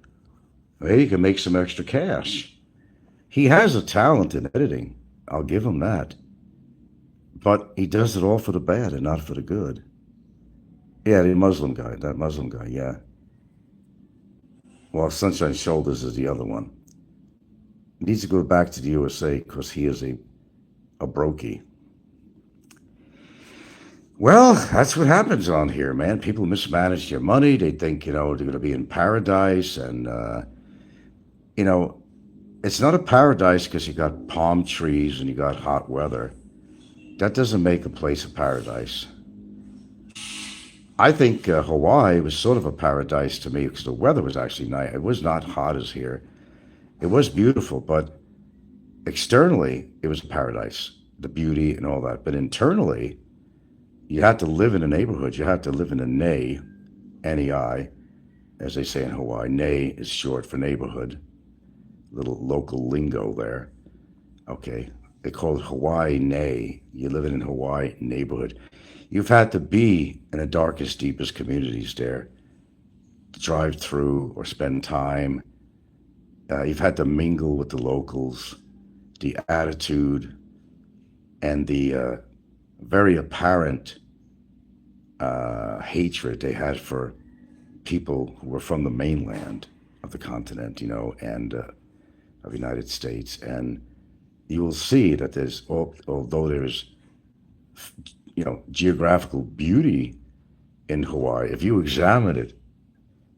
Maybe he can make some extra cash. He has a talent in editing. I'll give him that. But he does it all for the bad and not for the good. Yeah, that Muslim guy, yeah. Well, Sunshine Shoulders is the other one. He needs to go back to the USA because he is a brokey. Well, that's what happens on here, man. People mismanage their money. They think, they're going to be in paradise. And, it's not a paradise because you got palm trees and you got hot weather. That doesn't make a place a paradise. I think Hawaii was sort of a paradise to me because the weather was actually nice. It was not hot as here. It was beautiful, but externally, it was a paradise, the beauty and all that. But internally, you had to live in a neighborhood. You had to live in a nei, N-E-I, as they say in Hawaii. Nei is short for neighborhood. Little local lingo there. Okay, they call it Hawaii nei. You live in a Hawaii neighborhood. You've had to be in the darkest, deepest communities there to drive through or spend time. You've had to mingle with the locals, the attitude, and the very apparent hatred they had for people who were from the mainland of the continent, and of the United States. And you will see that although there's, geographical beauty in Hawaii, if you examine it,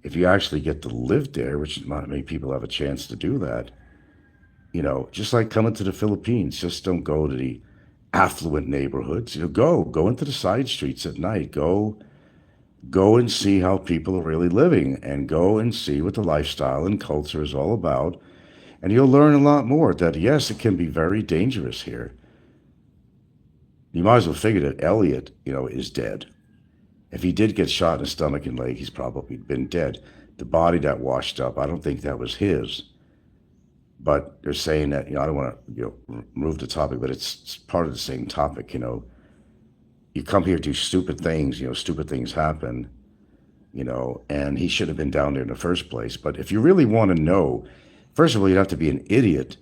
if you actually get to live there, which not many people have a chance to do that, just like coming to the Philippines, just don't go to the affluent neighborhoods. Go into the side streets at night. Go and see how people are really living, and go and see what the lifestyle and culture is all about. And you'll learn a lot more that, yes, it can be very dangerous here. You might as well figure that Elliot, is dead. If he did get shot in the stomach and leg, he's probably been dead. The body that washed up, I don't think that was his. But they're saying that, I don't want to, remove the topic, but it's part of the same topic, You come here to do stupid things, stupid things happen, and he should have been down there in the first place. But if you really want to know, first of all, you'd have to be an idiot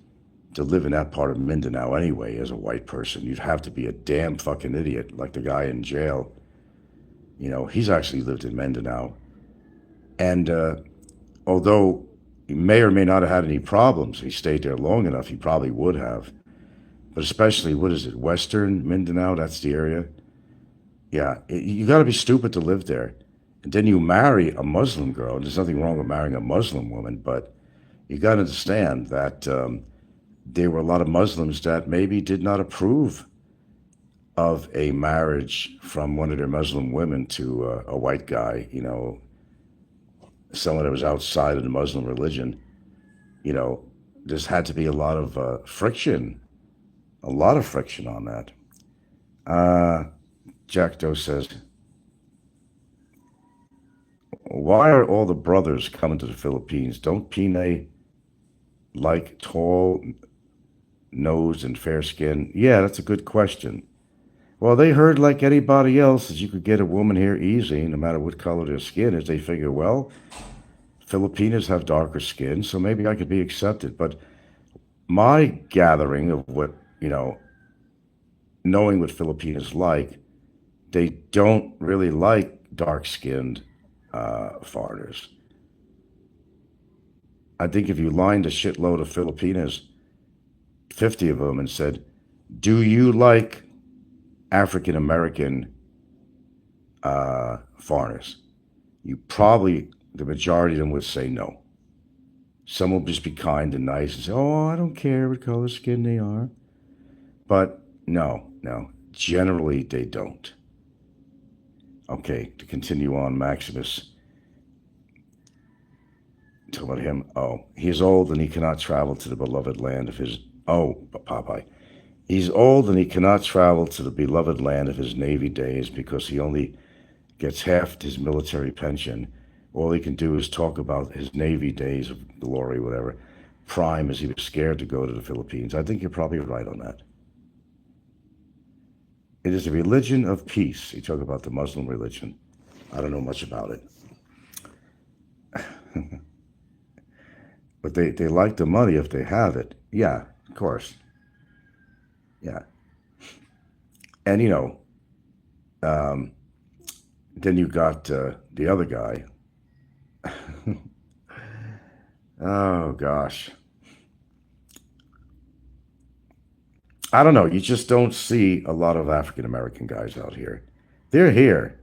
to live in that part of Mindanao anyway as a white person. You'd have to be a damn fucking idiot, like the guy in jail. He's actually lived in Mindanao. And although he may or may not have had any problems, if he stayed there long enough, he probably would have. But especially, what is it, Western Mindanao? That's the area. Yeah, you got to be stupid to live there. And then you marry a Muslim girl. And there's nothing wrong with marrying a Muslim woman, but you got to understand that there were a lot of Muslims that maybe did not approve of a marriage from one of their Muslim women to a white guy, someone that was outside of the Muslim religion. There's had to be a lot of friction on that. Jack Doe says, why are all the brothers coming to the Philippines? Don't Pinay like tall, nosed, and fair skin? Yeah, that's a good question. Well, they heard like anybody else that you could get a woman here easy, no matter what color their skin is. They figure, well, Filipinos have darker skin, so maybe I could be accepted. But my gathering of what, knowing what Filipinos like, they don't really like dark skinned foreigners. I think if you lined a shitload of Filipinos, 50 of them, and said, do you like African American foreigners? You probably, the majority of them would say no. Some will just be kind and nice and say, oh, I don't care what color skin they are. But no, no, generally they don't. Okay, to continue on, Maximus, talk about him. Oh, he is old and he cannot travel to the beloved land of his. Oh, Popeye. He's old and he cannot travel to the beloved land of his Navy days because he only gets half his military pension. All he can do is talk about his Navy days of glory, whatever. Prime as he was scared to go to the Philippines. I think you're probably right on that. It is a religion of peace. You talk about the Muslim religion. I don't know much about it. But they like the money if they have it. Yeah, of course. Yeah. And, um, then you got the other guy. Oh, gosh. I don't know. You just don't see a lot of African American guys out here. They're here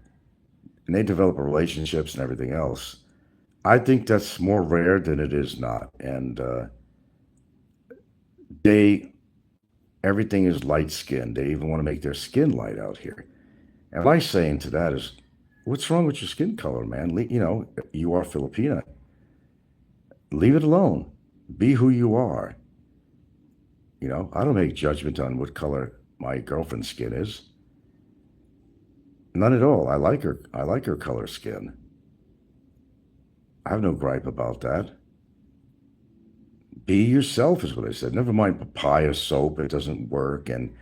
and they develop relationships and everything else. I think that's more rare than it is not. And they, everything is light skinned. They even want to make their skin light out here. And my saying to that is, what's wrong with your skin color, man? You are Filipina. Leave it alone. Be who you are. I don't make judgment on what color my girlfriend's skin is. None at all. I like her. I like her color skin. I have no gripe about that. Be yourself is what I said. Never mind papaya soap. It doesn't work. And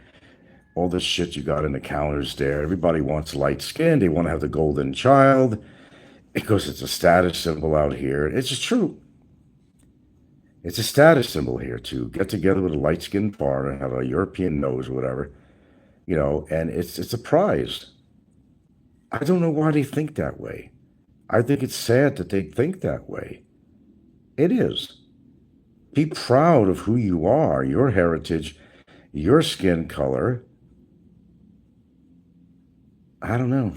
all this shit you got in the counters there. Everybody wants light skin. They want to have the golden child because it's a status symbol out here. It's just true. It's a status symbol here to get together with a light skinned foreigner, have a European nose or whatever, and it's a prize. I don't know why they think that way. I think it's sad that they think that way. It is. Be proud of who you are, your heritage, your skin color. I don't know.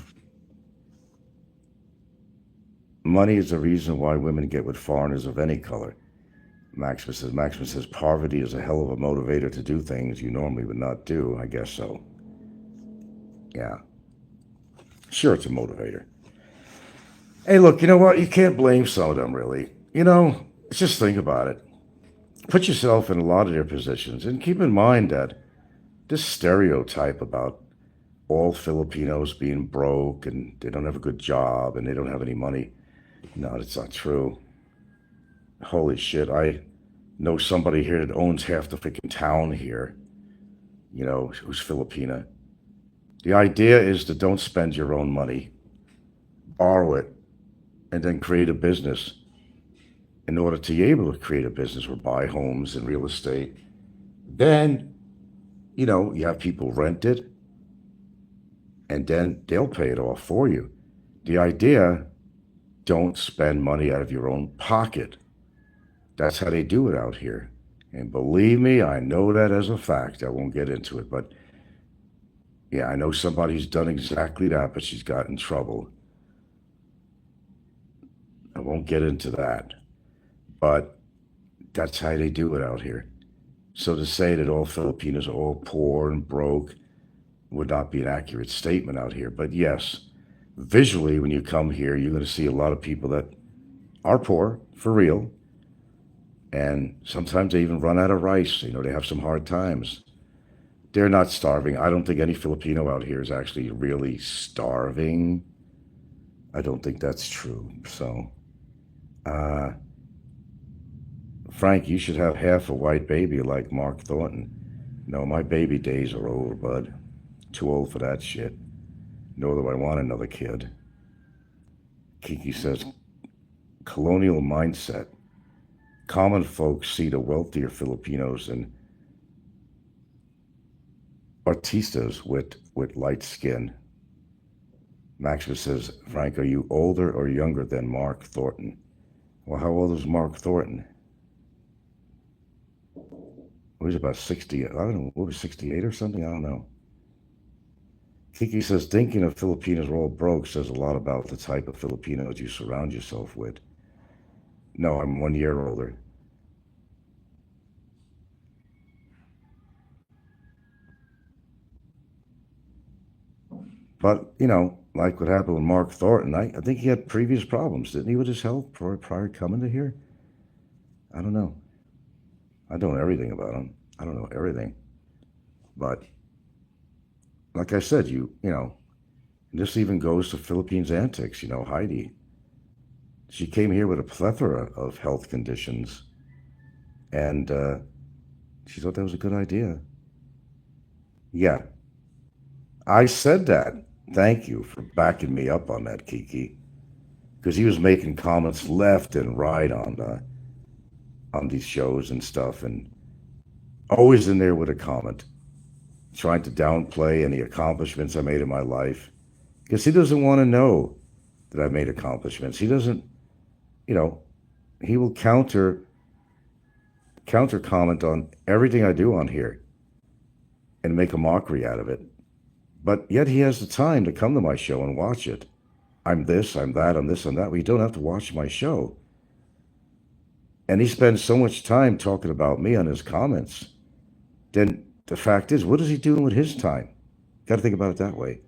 Money is the reason why women get with foreigners of any color. Maximus says, poverty is a hell of a motivator to do things you normally would not do. I guess so. Yeah. Sure, it's a motivator. Hey, look, you know what? You can't blame some of them, really. Just think about it. Put yourself in a lot of their positions and keep in mind that this stereotype about all Filipinos being broke and they don't have a good job and they don't have any money. No, that's not true. Holy shit, I know somebody here that owns half the freaking town here, who's Filipina. The idea is to don't spend your own money, borrow it, and then create a business. In order to be able to create a business or buy homes and real estate, then, you have people rent it, and then they'll pay it off for you. The idea, don't spend money out of your own pocket. That's how they do it out here. And believe me, I know that as a fact. I won't get into it, but yeah, I know somebody's done exactly that, but she's got in trouble. I won't get into that, but that's how they do it out here. So to say that all Filipinos are all poor and broke would not be an accurate statement out here. But yes, visually, when you come here, you're going to see a lot of people that are poor, for real. And sometimes they even run out of rice. They have some hard times. They're not starving. I don't think any Filipino out here is actually really starving. I don't think that's true. So, Frank, you should have half a white baby like Mark Thornton. No, my baby days are over, bud. Too old for that shit. Nor do I want another kid. Kiki says, colonial mindset. Common folks see the wealthier Filipinos and artistas with light skin. Maximus says, Frank, are you older or younger than Mark Thornton? Well, how old is Mark Thornton? Well, he's about 60, I don't know, what was 68 or something? I don't know. Kiki says, thinking of Filipinos are all broke says a lot about the type of Filipinos you surround yourself with. No, I'm 1 year older. But, like what happened with Mark Thornton, I think he had previous problems, didn't he, with his health prior coming to here? I don't know. I don't know everything about him. I don't know everything. But, like I said, this even goes to Philippines antics, Heidi. She came here with a plethora of health conditions, and she thought that was a good idea. Yeah, I said that. Thank you for backing me up on that, Kiki, because he was making comments left and right on these shows and stuff, and always in there with a comment, trying to downplay any accomplishments I made in my life, because he doesn't want to know that I made accomplishments. He doesn't, he will counter comment on everything I do on here and make a mockery out of it. But yet he has the time to come to my show and watch it. I'm this, I'm that, I'm this, I'm that. Well, you don't have to watch my show. And he spends so much time talking about me on his comments. Then the fact is, what is he doing with his time? Got to think about it that way.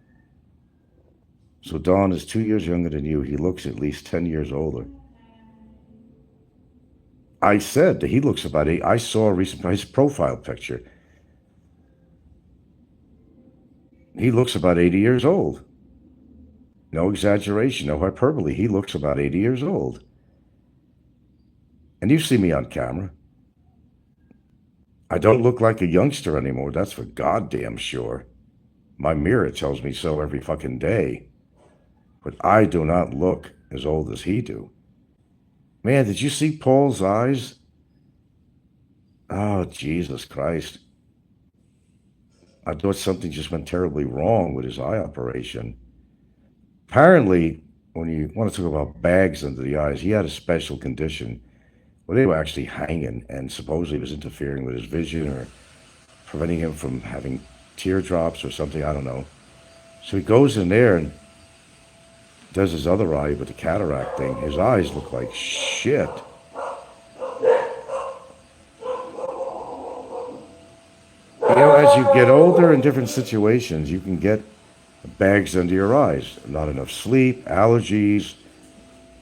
So Don is 2 years younger than you. He looks at least 10 years older. I said that he looks about 8. I saw his profile picture. He looks about 80 years old. No exaggeration, no hyperbole. He looks about 80 years old. And you see me on camera. I don't look like a youngster anymore, that's for goddamn sure. My mirror tells me so every fucking day. But I do not look as old as he do. Man, did you see Paul's eyes? Oh, Jesus Christ. I thought something just went terribly wrong with his eye operation. Apparently, when you want to talk about bags under the eyes, he had a special condition where they were actually hanging, and supposedly it was interfering with his vision or preventing him from having teardrops or something, I don't know. So he goes in there and does his other eye with the cataract thing. His eyes look like shit. As you get older in different situations, you can get bags under your eyes. Not enough sleep, allergies,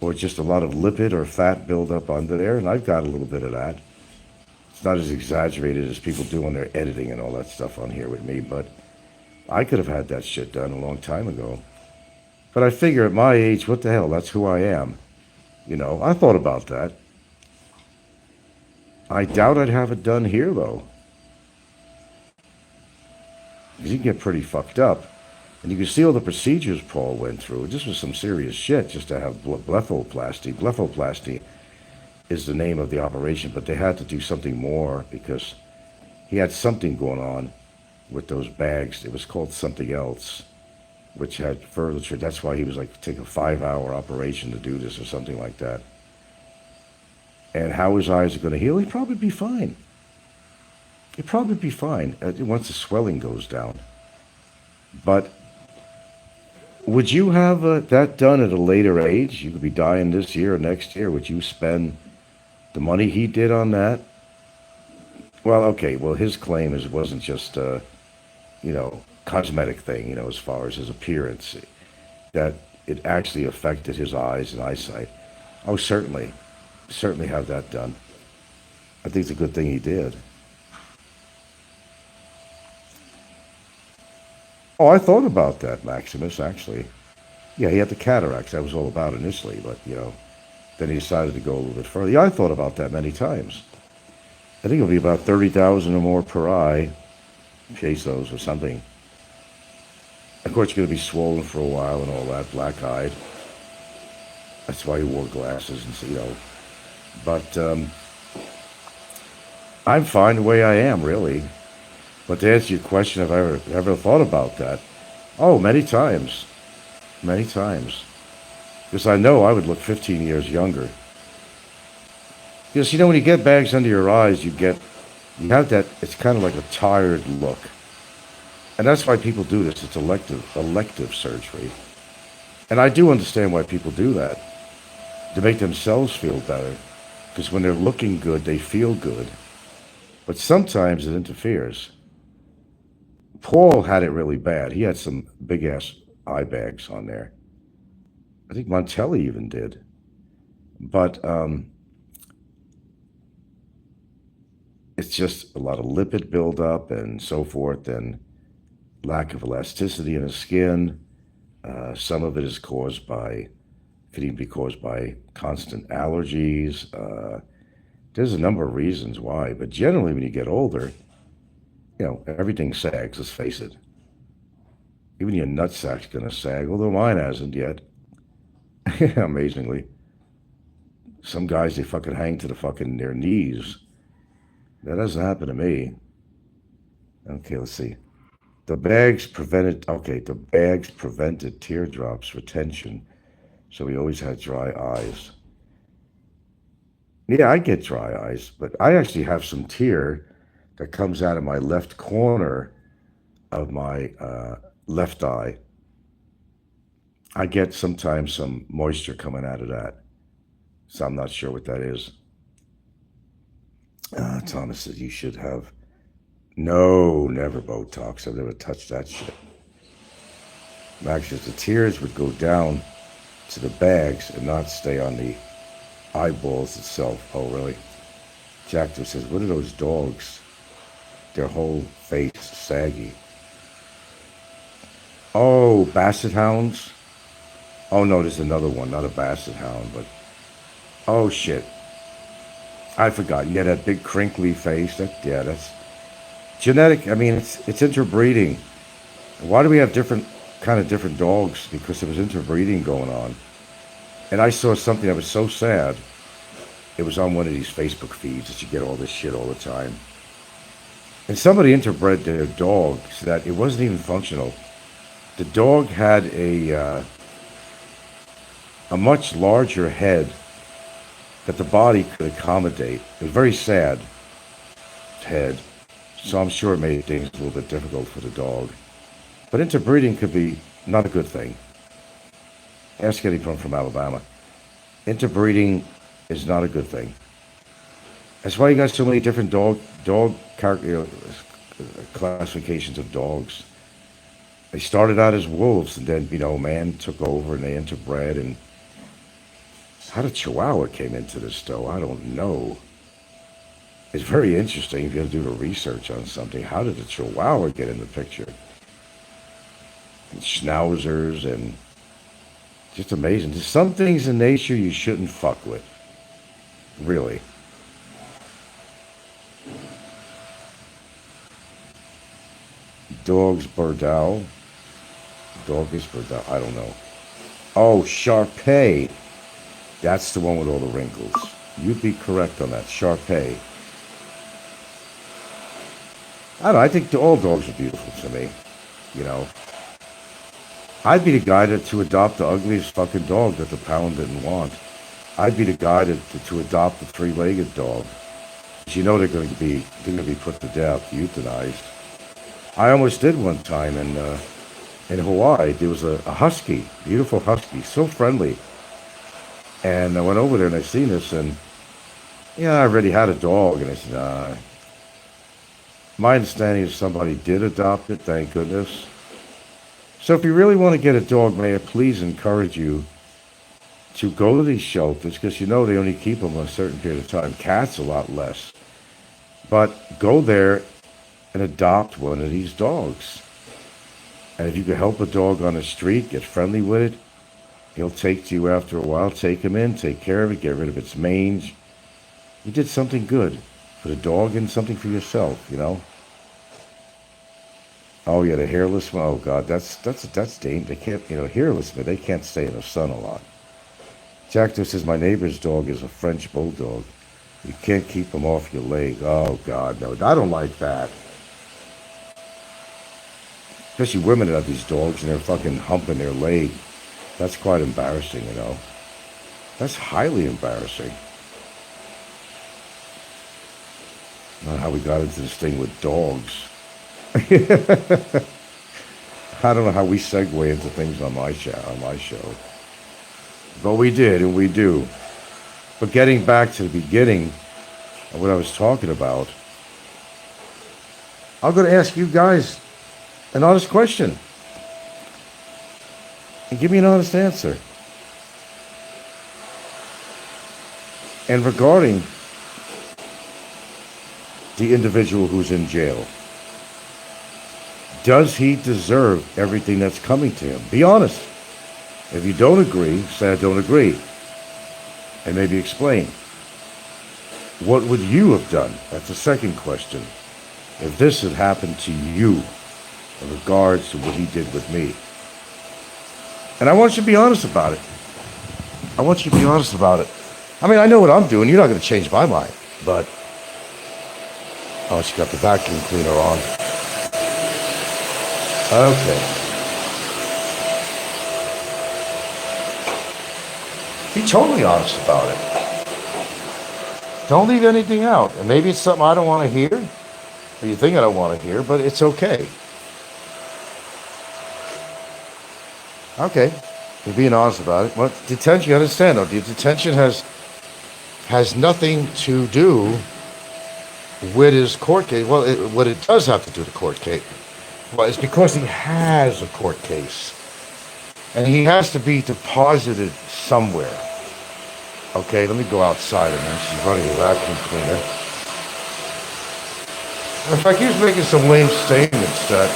or just a lot of lipid or fat buildup under there. And I've got a little bit of that. It's not as exaggerated as people do when they're editing and all that stuff on here with me, but I could have had that shit done a long time ago. But I figure at my age, what the hell, that's who I am. I thought about that. I doubt I'd have it done here, though. Because you can get pretty fucked up. And you can see all the procedures Paul went through. This was some serious shit just to have blepharoplasty. Blepharoplasty is the name of the operation, but they had to do something more because he had something going on with those bags. It was called something else, which had further. That's why he was like, take a 5-hour operation to do this or something like that. And how his eyes are going to heal, he'd probably be fine. He'd probably be fine once the swelling goes down. But would you have that done at a later age? You could be dying this year or next year. Would you spend the money he did on that? Well, okay. Well, his claim is it wasn't just cosmetic thing, as far as his appearance, that it actually affected his eyes and eyesight. Oh, certainly have that done. I think it's a good thing he did. Oh, I thought about that, Maximus, actually. Yeah, he had the cataracts. That was all about initially, but, then he decided to go a little bit further. Yeah, I thought about that many times. I think it'll be about 30,000 or more per eye, pesos or something. Of course, you're going to be swollen for a while and all that, black-eyed. That's why he wore glasses and, But I'm fine the way I am, really. But to answer your question, have I ever thought about that? Oh, many times. Many times. Because I know I would look 15 years younger. Because, when you get bags under your eyes, you have that, it's kind of like a tired look. And that's why people do this. It's elective surgery. And I do understand why people do that. To make themselves feel better. Because when they're looking good, they feel good. But sometimes it interferes. Paul had it really bad. He had some big-ass eye bags on there. I think Montelli even did. But it's just a lot of lipid buildup and so forth, and lack of elasticity in the skin. Some of it is could even be caused by constant allergies. There's a number of reasons why, but generally when you get older, everything sags, let's face it. Even your nutsack's gonna sag, although mine hasn't yet. Amazingly. Some guys, they fucking hang to their knees. That doesn't happen to me. Okay, let's see. The bags prevented teardrops retention, so we always had dry eyes. Yeah, I get dry eyes, but I actually have some tear that comes out of my left corner of my left eye. I get sometimes some moisture coming out of that, so I'm not sure what that is. Thomas says you should have. No, never Botox. I've never touched that shit. Max says the tears would go down to the bags and not stay on the eyeballs itself. Oh, really? Jackson says, what are those dogs? Their whole face saggy. Oh, basset hounds? Oh, no, there's another one. Not a basset hound, but... Oh, shit. I forgot. Yeah, that big crinkly face. That's genetic. I mean, it's interbreeding. Why do we have different dogs? Because there was interbreeding going on. And I saw something that was so sad. It was on one of these Facebook feeds that you get all this shit all the time. And somebody interbred their dog so that it wasn't even functional. The dog had a much larger head that the body could accommodate. It was very sad head. So I'm sure it made things a little bit difficult for the dog. But interbreeding could be not a good thing. Ask anyone from Alabama. Interbreeding is not a good thing. That's why you got so many different dog classifications of dogs. They started out as wolves, and then man took over, and they interbred. And how the Chihuahua came into this, though, I don't know. It's very interesting if you have to do the research on something. How did the Chihuahua get in the picture? And schnauzers and just amazing. There's some things in nature you shouldn't fuck with. Really. Dogs Bordeaux. Dog is Bordeaux. I don't know. Oh, Shar-Pei. That's the one with all the wrinkles. You'd be correct on that. Shar-Pei. I don't know. I think all dogs are beautiful to me. I'd be the guy to adopt the ugliest fucking dog that the pound didn't want. I'd be the guy to adopt the three-legged dog. But they're going to be put to death, euthanized. I almost did one time in Hawaii. There was a husky, beautiful husky, so friendly. And I went over there and I seen this, and I already had a dog, and I said, nah. My understanding is somebody did adopt it, thank goodness. So if you really want to get a dog, may I please encourage you to go to these shelters, because they only keep them a certain period of time. Cats a lot less. But go there and adopt one of these dogs. And if you can help a dog on the street, get friendly with it, he'll take to you after a while. Take him in, take care of it, get rid of its mange. You did something good for the dog and something for yourself, Oh yeah, the hairless one. Oh god, that's dangerous. They can't, hairless, but they can't stay in the sun a lot. Jackdo says my neighbor's dog is a French bulldog. You can't keep them off your leg. Oh god, no, I don't like that. Especially women that have these dogs and they're fucking humping their leg. That's quite embarrassing. That's highly embarrassing. Not how we got into this thing with dogs. I don't know how we segue into things on my show. But we did, and we do. But getting back to the beginning of what I was talking about, I'm going to ask you guys an honest question. And give me an honest answer. And regarding the individual who's in jail, does he deserve everything that's coming to him? Be honest. If you don't agree, say I don't agree. And maybe explain. What would you have done? That's the second question. If this had happened to you in regards to what he did with me. And I want you to be honest about it. I want you to be honest about it. I mean, I know what I'm doing. You're not going to change my mind. But, oh, she got the vacuum cleaner on. Okay. Be totally honest about it. Don't leave anything out. And maybe it's something I don't want to hear, or you think I don't want to hear, but it's okay. Okay. You're being honest about it. Well, detention, you understand though, detention has nothing to do with his court case. Well, what it does have to do with the court case, well, it's because he has a court case. And he has to be deposited somewhere. Okay, let me go outside a minute. She's running a vacuum cleaner. In fact, he was making some lame statements that,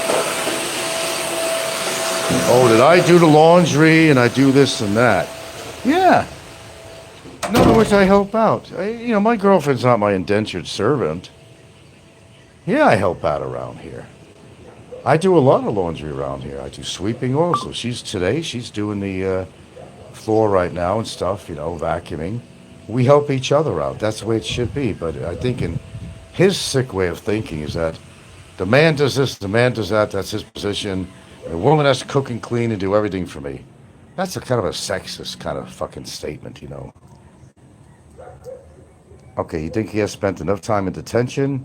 oh, did I do the laundry and I do this and that? Yeah. In other words, I help out. My girlfriend's not my indentured servant. Yeah, I help out around here. I do a lot of laundry around here. I do sweeping also. She's doing the floor right now and stuff, vacuuming. We help each other out. That's the way it should be. But I think in his sick way of thinking is that the man does this, the man does that, that's his position. The woman has to cook and clean and do everything for me. That's a kind of a sexist kind of fucking statement, Okay, you think he has spent enough time in detention?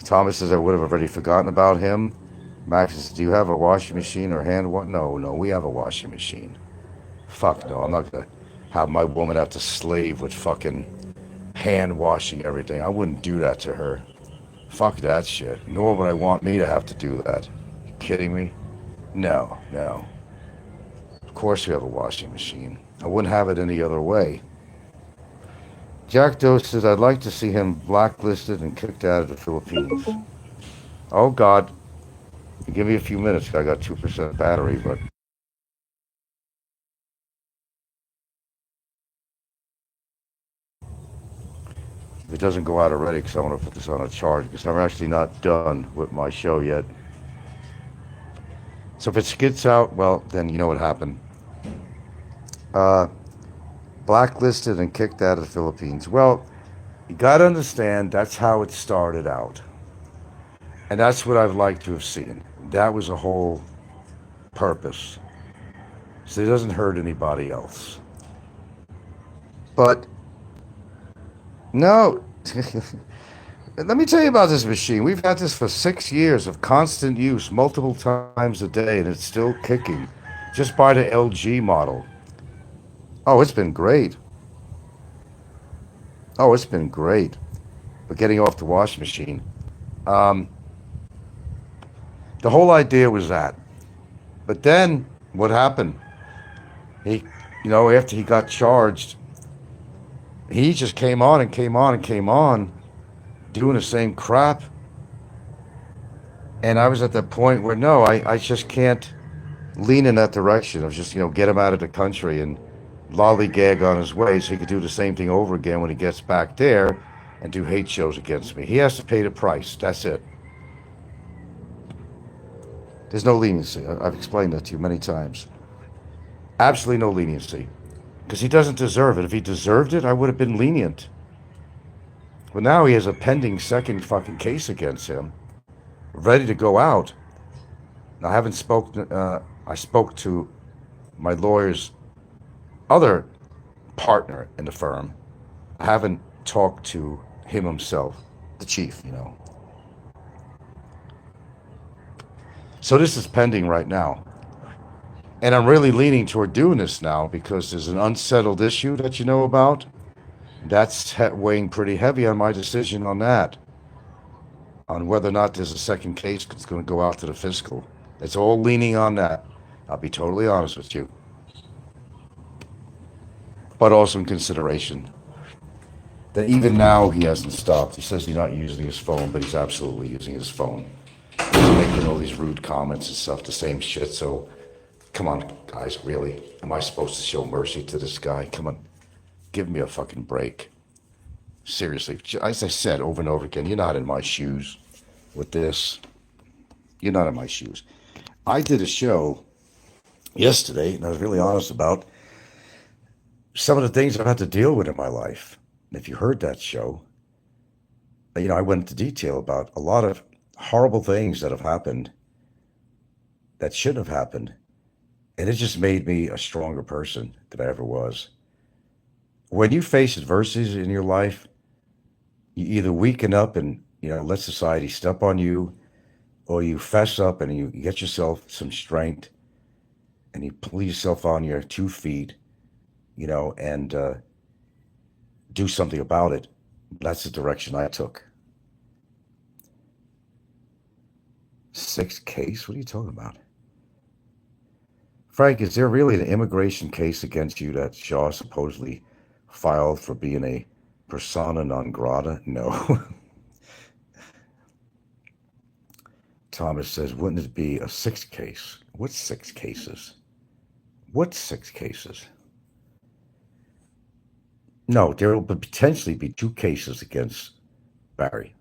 Thomas says I would have already forgotten about him. Max says, do you have a washing machine or hand wash? No, we have a washing machine. Fuck no, I'm not going to have my woman have to slave with fucking hand washing everything. I wouldn't do that to her. Fuck that shit. Nor would I want me to have to do that. You kidding me? No. Of course we have a washing machine. I wouldn't have it any other way. Jack Doe says, I'd like to see him blacklisted and kicked out of the Philippines. Oh, God. Give me a few minutes. I got 2% battery, but... if it doesn't go out already, because I want to put this on a charge, because I'm actually not done with my show yet. So if it skids out, well, then you know what happened. Blacklisted and kicked out of the Philippines. Well, you got to understand that's how it started out. And that's what I've liked to have seen. That was a whole purpose. So it doesn't hurt anybody else. But, no. Let me tell you about this machine. We've had this for 6 years of constant use, multiple times a day, and it's still kicking. Just buy the LG model. Oh, it's been great. But getting off the washing machine. The whole idea was that. But then, what happened? He, after he got charged, he just came on, doing the same crap. And I was at that point where, no, I just can't lean in that direction of just, get him out of the country and lollygag on his way so he could do the same thing over again when he gets back there and do hate shows against me. He has to pay the price. That's it. There's no leniency. I've explained that to you many times. Absolutely no leniency. Because he doesn't deserve it. If he deserved it, I would have been lenient. But now he has a pending second fucking case against him, ready to go out. I haven't spoken. I spoke to my lawyer's other partner in the firm. I haven't talked to him himself, the chief, you know. So this is pending right now. And I'm really leaning toward doing this now because there's an unsettled issue that you know about. That's weighing pretty heavy on my decision on that, on whether or not there's a second case that's going to go out to the fiscal. It's all leaning on that. I'll be totally honest with you. But also in consideration that even now he hasn't stopped. He says he's not using his phone, but he's absolutely using his phone. He's making all these rude comments and stuff, the same shit. So, come on, guys, really? Am I supposed to show mercy to this guy? Come on, give me a fucking break. Seriously, as I said over and over again, you're not in my shoes with this. You're not in my shoes. I did a show yesterday, and I was really honest about some of the things I've had to deal with in my life. And if you heard that show, you know, I went into detail about a lot of horrible things that have happened that shouldn't have happened. And it just made me a stronger person than I ever was. When you face adversities in your life, you either weaken up and, you know, let society step on you, or you fess up and you get yourself some strength and you pull yourself on your 2 feet, you know, and do something about it. That's the direction I took. 6th case? What are you talking about? Frank, is there really an immigration case against you that Shaw supposedly filed for being a persona non grata? No. Thomas says, wouldn't it be a 6th case? What 6 cases? What 6 cases? No, there will potentially be 2 cases against Barry.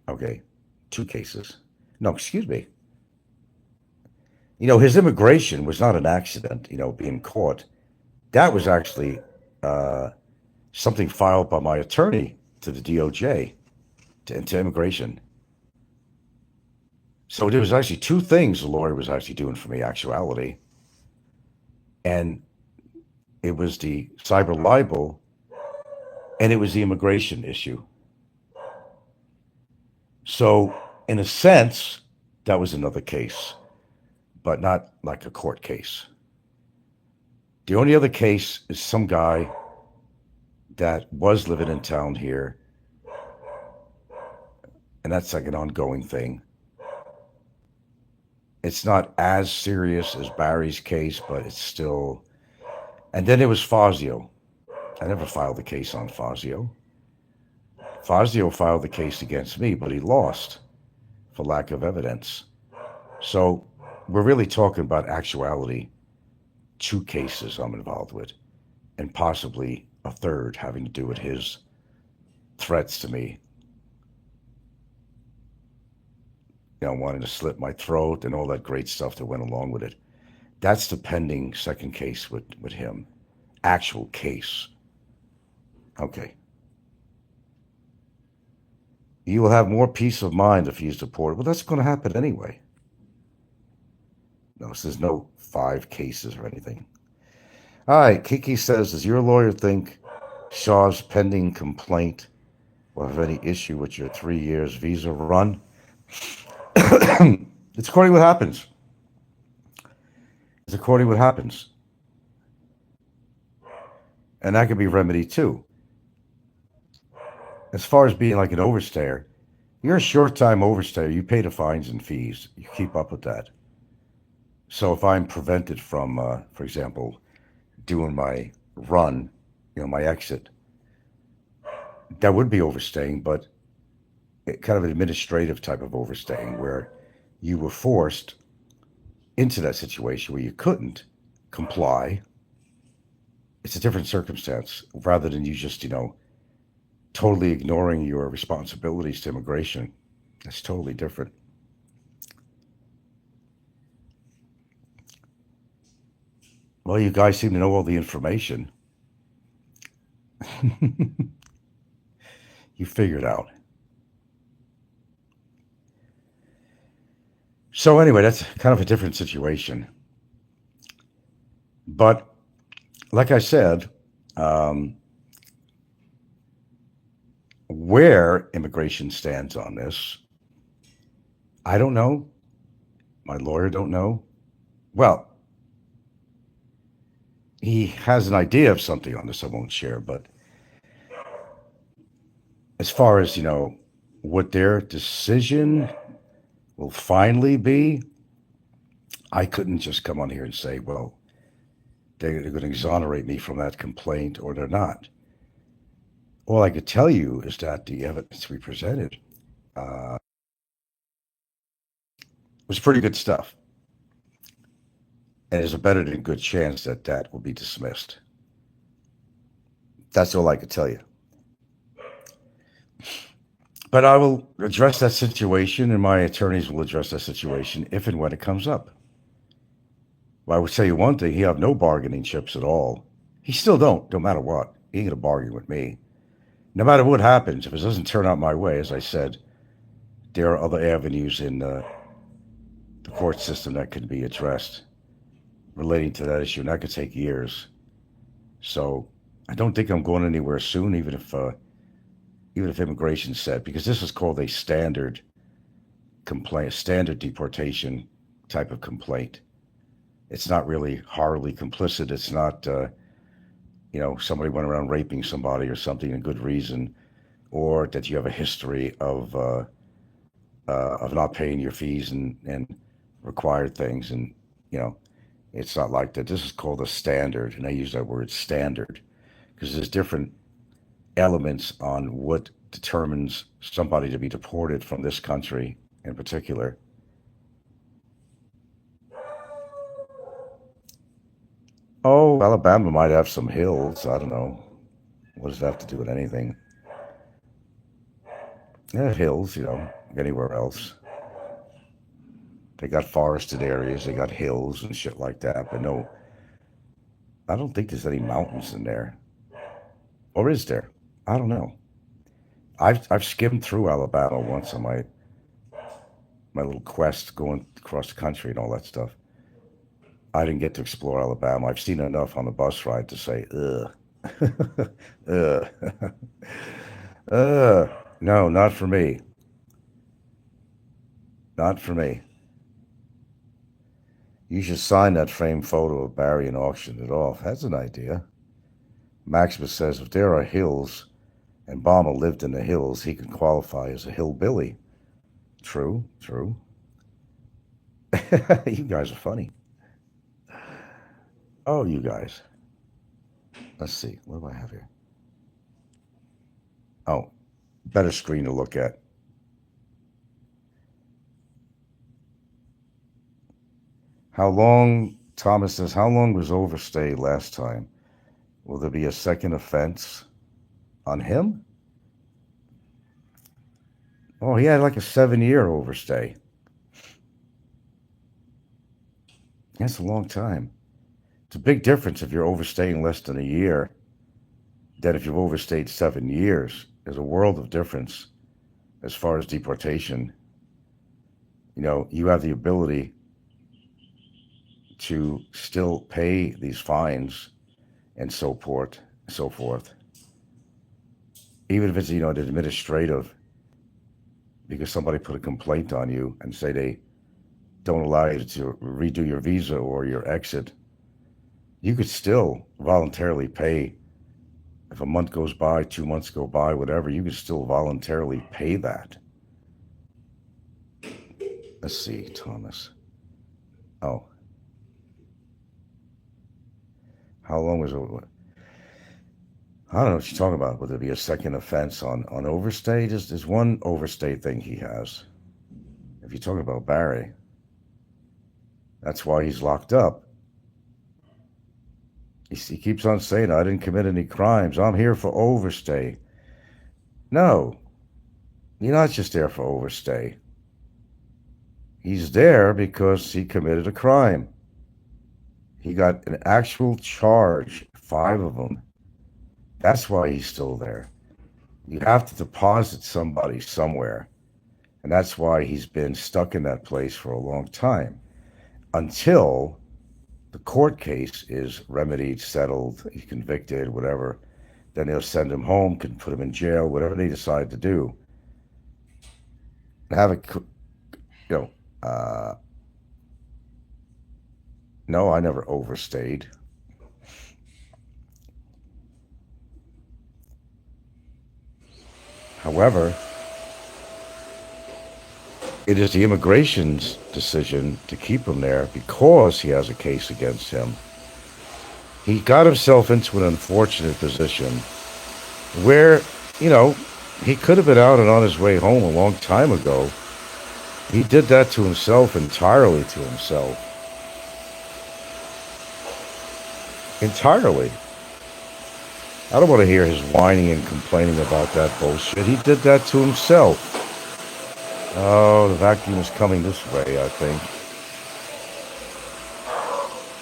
Okay, 2 cases. No, excuse me. You know, his immigration was not an accident, you know, being caught. That was actually something filed by my attorney to the DOJ, to immigration. So there was actually 2 things the lawyer was actually doing for me, actuality. And it was the cyber libel, and it was the immigration issue. So, in a sense, that was another case, but not like a court case. The only other case is some guy that was living in town here, and that's like an ongoing thing. It's not as serious as Barry's case, but it's still... And then it was Fazio. I never filed a case on Fazio. Fazio filed the case against me, but he lost for lack of evidence. So we're really talking about actuality, 2 cases I'm involved with, and possibly a third having to do with his threats to me. You know, wanting to slit my throat and all that great stuff that went along with it. That's the pending 2nd case with him. Actual case. Okay. You will have more peace of mind if he's deported. Well, that's going to happen anyway. No, so there's no 5 cases or anything. All right, Kiki says, does your lawyer think Shaw's pending complaint will have any issue with your 3 years visa run? It's according to what happens. It's according to what happens. And that could be remedied too. As far as being like an overstayer, you're a short-time overstayer. You pay the fines and fees. You keep up with that. So if I'm prevented from, for example, doing my run, you know, my exit, that would be overstaying, but kind of an administrative type of overstaying where you were forced into that situation where you couldn't comply. It's a different circumstance rather than you just, you know, totally ignoring your responsibilities to immigration. That's totally different. Well, you guys seem to know all the information. You figured out. So anyway, that's kind of a different situation. But like I said, um, where immigration stands on this, I don't know. My lawyer don't know. Well, he has an idea of something on this I won't share, but as far as, what their decision will finally be, I couldn't just come on here and say, well, they're going to exonerate me from that complaint or they're not. All I could tell you is that the evidence we presented uh, was pretty good stuff. And there's a better than good chance that that will be dismissed. That's all I could tell you. But I will address that situation, and my attorneys will address that situation if and when it comes up. Well, I would tell you one thing: he have no bargaining chips at all. He still don't, no matter what. He ain't gonna bargain with me. No matter what happens, if it doesn't turn out my way, as I said, there are other avenues in the court system that can be addressed relating to that issue, and that could take years. So I don't think I'm going anywhere soon, even if immigration said, because this is called a standard complaint, standard deportation type of complaint. It's not really horribly complicit. It's not, somebody went around raping somebody or something in good reason, or that you have a history of not paying your fees and required things. And, it's not like that. This is called a standard. And I use that word standard because there's different elements on what determines somebody to be deported from this country in particular. Oh, Alabama might have some hills. I don't know. What does that have to do with anything? Yeah, hills, like anywhere else. They got forested areas, they got hills and shit like that. But no, I don't think there's any mountains in there. Or is there? I don't know. I've skimmed through Alabama once on my little quest going across the country and all that stuff. I didn't get to explore Alabama. I've seen enough on the bus ride to say, ugh. Ugh. Ugh. No, not for me. Not for me. You should sign that framed photo of Barry and auction it off. That's an idea. Maximus says if there are hills and Obama lived in the hills, he can qualify as a hillbilly. True, true. You guys are funny. Oh, you guys. Let's see. What do I have here? Oh, better screen to look at. How long, Thomas says, how long was overstay last time? Will there be a second offense on him? Oh, he had like a 7-year overstay. That's a long time. It's a big difference if you're overstaying less than a year than if you've overstayed 7 years. There's a world of difference as far as deportation. You have the ability to still pay these fines and so forth. Even if it's, an administrative, because somebody put a complaint on you and say they don't allow you to redo your visa or your exit, you could still voluntarily pay. If a month goes by, 2 months go by, whatever, you could still voluntarily pay that. Let's see, Thomas. Oh. How long was it? I don't know what you're talking about. Would there be a second offense on overstay? There's one overstay thing he has. If you're talking about Barry, that's why he's locked up. He keeps on saying, I didn't commit any crimes. I'm here for overstay. No, you're not just there for overstay. He's there because he committed a crime. He got an actual charge, 5 of them. That's why he's still there. You have to deposit somebody somewhere. And that's why he's been stuck in that place for a long time until the court case is remedied, settled, he's convicted, whatever. Then they'll send him home, can put him in jail, whatever they decide to do. Have a, you know, no, I never overstayed. However, it is the immigration's decision to keep him there because he has a case against him. He got himself into an unfortunate position where, you know, he could have been out and on his way home a long time ago. He did that to himself, entirely to himself. Entirely. I don't want to hear his whining and complaining about that bullshit. He did that to himself. Oh, the vacuum is coming this way, I think.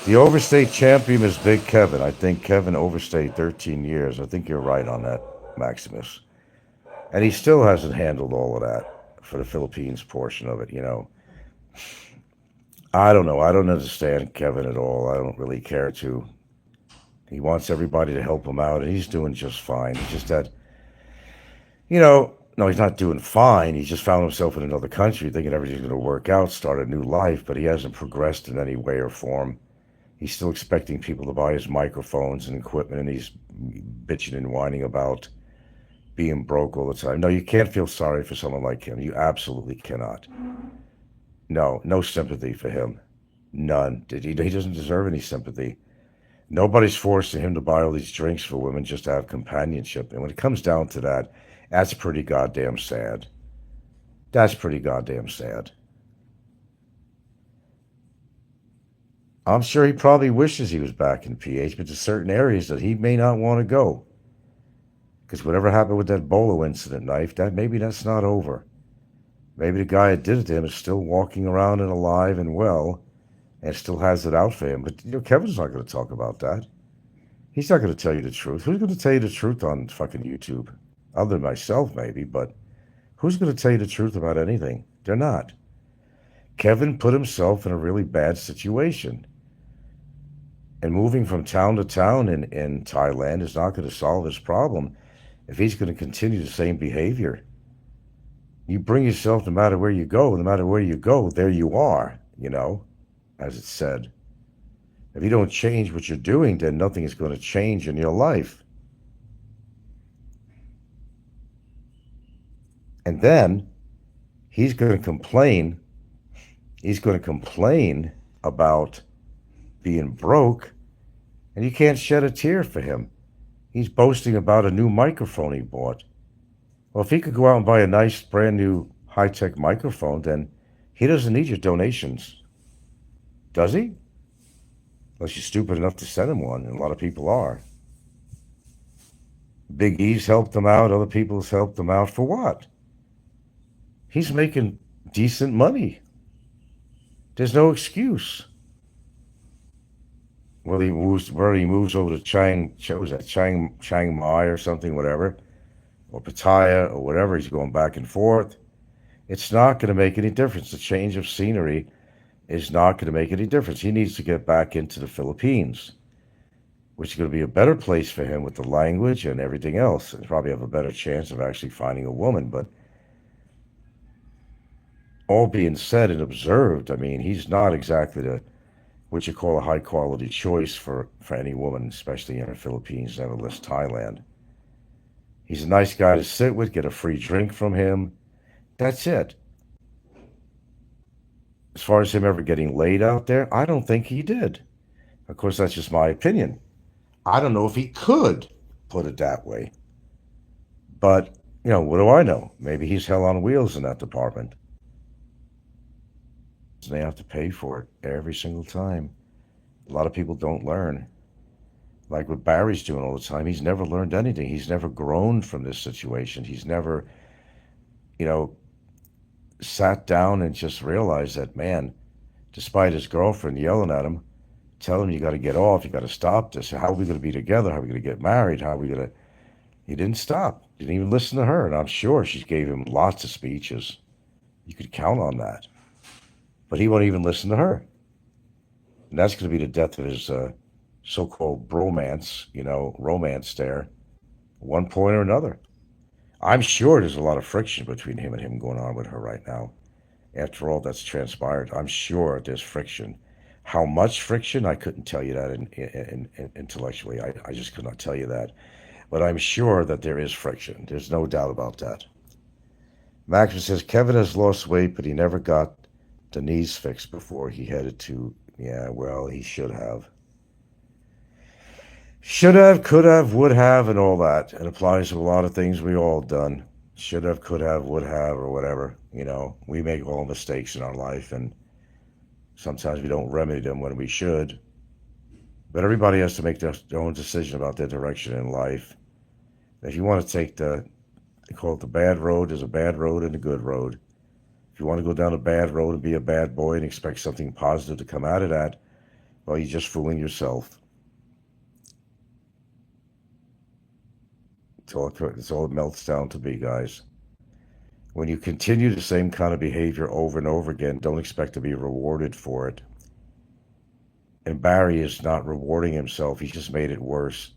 The overstayed champion is Big Kevin. I think Kevin overstayed 13 years. I think you're right on that, Maximus. And he still hasn't handled all of that for the Philippines portion of it, you know. I don't know. I don't understand Kevin at all. I don't really care to. He wants everybody to help him out, and he's doing just fine. It's just that, you know, no, he's not doing fine. He just found himself in another country thinking everything's going to work out, start a new life, but he hasn't progressed in any way or form. He's still expecting people to buy his microphones and equipment, and he's bitching and whining about being broke all the time. No, you can't feel sorry for someone like him. You absolutely cannot. No, no sympathy for him. None. He doesn't deserve any sympathy. Nobody's forcing him to buy all these drinks for women just to have companionship. And when it comes down to that, that's pretty goddamn sad. That's pretty goddamn sad. I'm sure he probably wishes he was back in PH, but there's certain areas that he may not want to go. Because whatever happened with that Bolo incident knife, maybe that's not over. Maybe the guy that did it to him is still walking around and alive and well, and still has it out for him. But, you know, Kevin's not going to talk about that. He's not going to tell you the truth. Who's going to tell you the truth on fucking YouTube? Other than myself, maybe, but who's going to tell you the truth about anything? They're not. Kevin put himself in a really bad situation. And moving from town to town in Thailand is not going to solve his problem if he's going to continue the same behavior. You bring yourself no matter where you go. No matter where you go, there you are, you know, as it's said. If you don't change what you're doing, then nothing is going to change in your life. And then he's going to complain. He's going to complain about being broke, and you can't shed a tear for him. He's boasting about a new microphone he bought. Well, if he could go out and buy a nice, brand new, high-tech microphone, then he doesn't need your donations. Does he? Unless you're stupid enough to send him one, and a lot of people are. Big E's helped him out. Other people's helped him out. For what? He's making decent money. There's no excuse. Whether he moves over to Chiang Mai or something, whatever, or Pattaya or whatever, he's going back and forth. It's not going to make any difference. The change of scenery is not going to make any difference. He needs to get back into the Philippines, which is going to be a better place for him with the language and everything else. And probably have a better chance of actually finding a woman. But all being said and observed, I mean, he's not exactly what you call a high-quality choice for any woman, especially in the Philippines, never less Thailand. He's a nice guy to sit with, get a free drink from him. That's it. As far as him ever getting laid out there, I don't think he did. Of course, that's just my opinion. I don't know if he could put it that way. But, you know, what do I know? Maybe he's hell on wheels in that department. They have to pay for it every single time. A lot of people don't learn. Like what Barry's doing all the time, he's never learned anything. He's never grown from this situation. He's never, you know, sat down and just realized that, man, despite his girlfriend yelling at him, Tell him you got to get off. You got to stop this. How are we going to be together? How are we going to get married? How are we going to? He didn't stop. Didn't even listen to her. And I'm sure she gave him lots of speeches. You could count on that. But he won't even listen to her. And that's going to be the death of his so-called bromance, romance there, one point or another. I'm sure there's a lot of friction between him and him going on with her right now. After all that's transpired, I'm sure there's friction. How much friction? I couldn't tell you that intellectually. I just could not tell you that. But I'm sure that there is friction. There's no doubt about that. Maxwell says Kevin has lost weight, but he never got the knees fixed before he headed to. Yeah, well, he should have. Should have, could have, would have, and all that. It applies to a lot of things we all done. Should have, could have, would have, or whatever. We make all mistakes in our life, and sometimes we don't remedy them when we should. But everybody has to make their own decision about their direction in life. If you want to take they call it the bad road, there's a bad road and a good road. If you want to go down a bad road and be a bad boy and expect something positive to come out of that, well, you're just fooling yourself. It's all it melts down to be, guys. When you continue the same kind of behavior over and over again, don't expect to be rewarded for it. And Barry is not rewarding himself. He's just made it worse.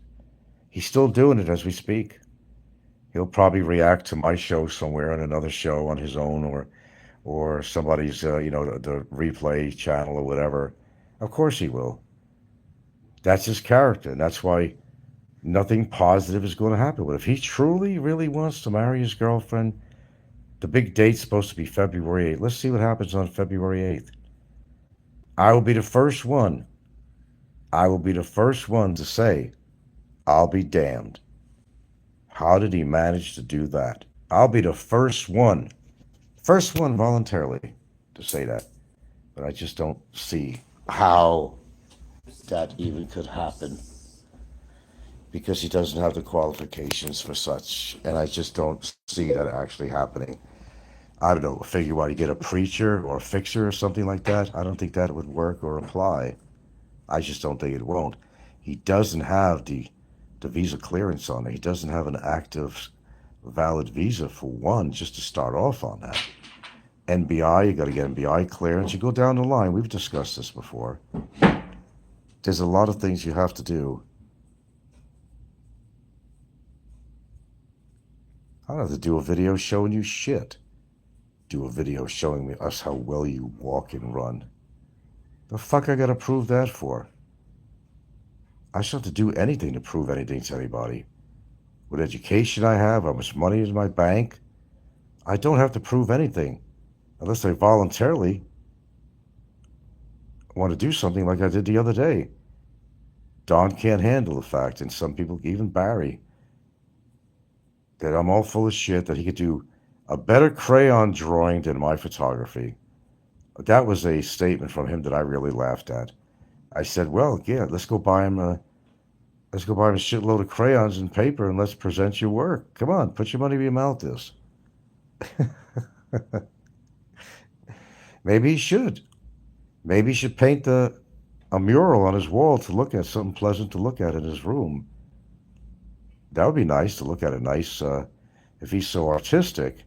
He's still doing it as we speak. He'll probably react to my show somewhere on another show on his own or somebody's, the replay channel or whatever. Of course he will. That's his character, and that's why nothing positive is going to happen. But if he truly, really wants to marry his girlfriend, the big date's supposed to be February 8th. Let's see what happens on February 8th. I will be the first one. I will be the first one to say, I'll be damned. How did he manage to do that? I'll be the first one voluntarily to say that. But I just don't see how that even could happen, because he doesn't have the qualifications for such. And I just don't see that actually happening. I don't know, figure why you get a preacher or a fixer or something like that. I don't think that would work or apply. I just don't think it won't. He doesn't have the visa clearance on it. He doesn't have an active, valid visa for one, just to start off on that. NBI, you got to get NBI clearance. You go down the line. We've discussed this before. There's a lot of things you have to do. I don't have to do a video showing you shit. Do a video showing us how well you walk and run. The fuck I gotta prove that for? I shouldn't have to do anything to prove anything to anybody. What education I have, how much money is in my bank, I don't have to prove anything unless I voluntarily want to do something like I did the other day. Don can't handle the fact, and some people, even Barry, that I'm all full of shit, that he could do a better crayon drawing than my photography. That was a statement from him that I really laughed at. I said, well, yeah, let's go buy him a shitload of crayons and paper and let's present your work. Come on, put your money where your mouth is. Maybe he should. Maybe he should paint a mural on his wall to look at, something pleasant to look at in his room. That would be nice to look at a nice, if he's so artistic,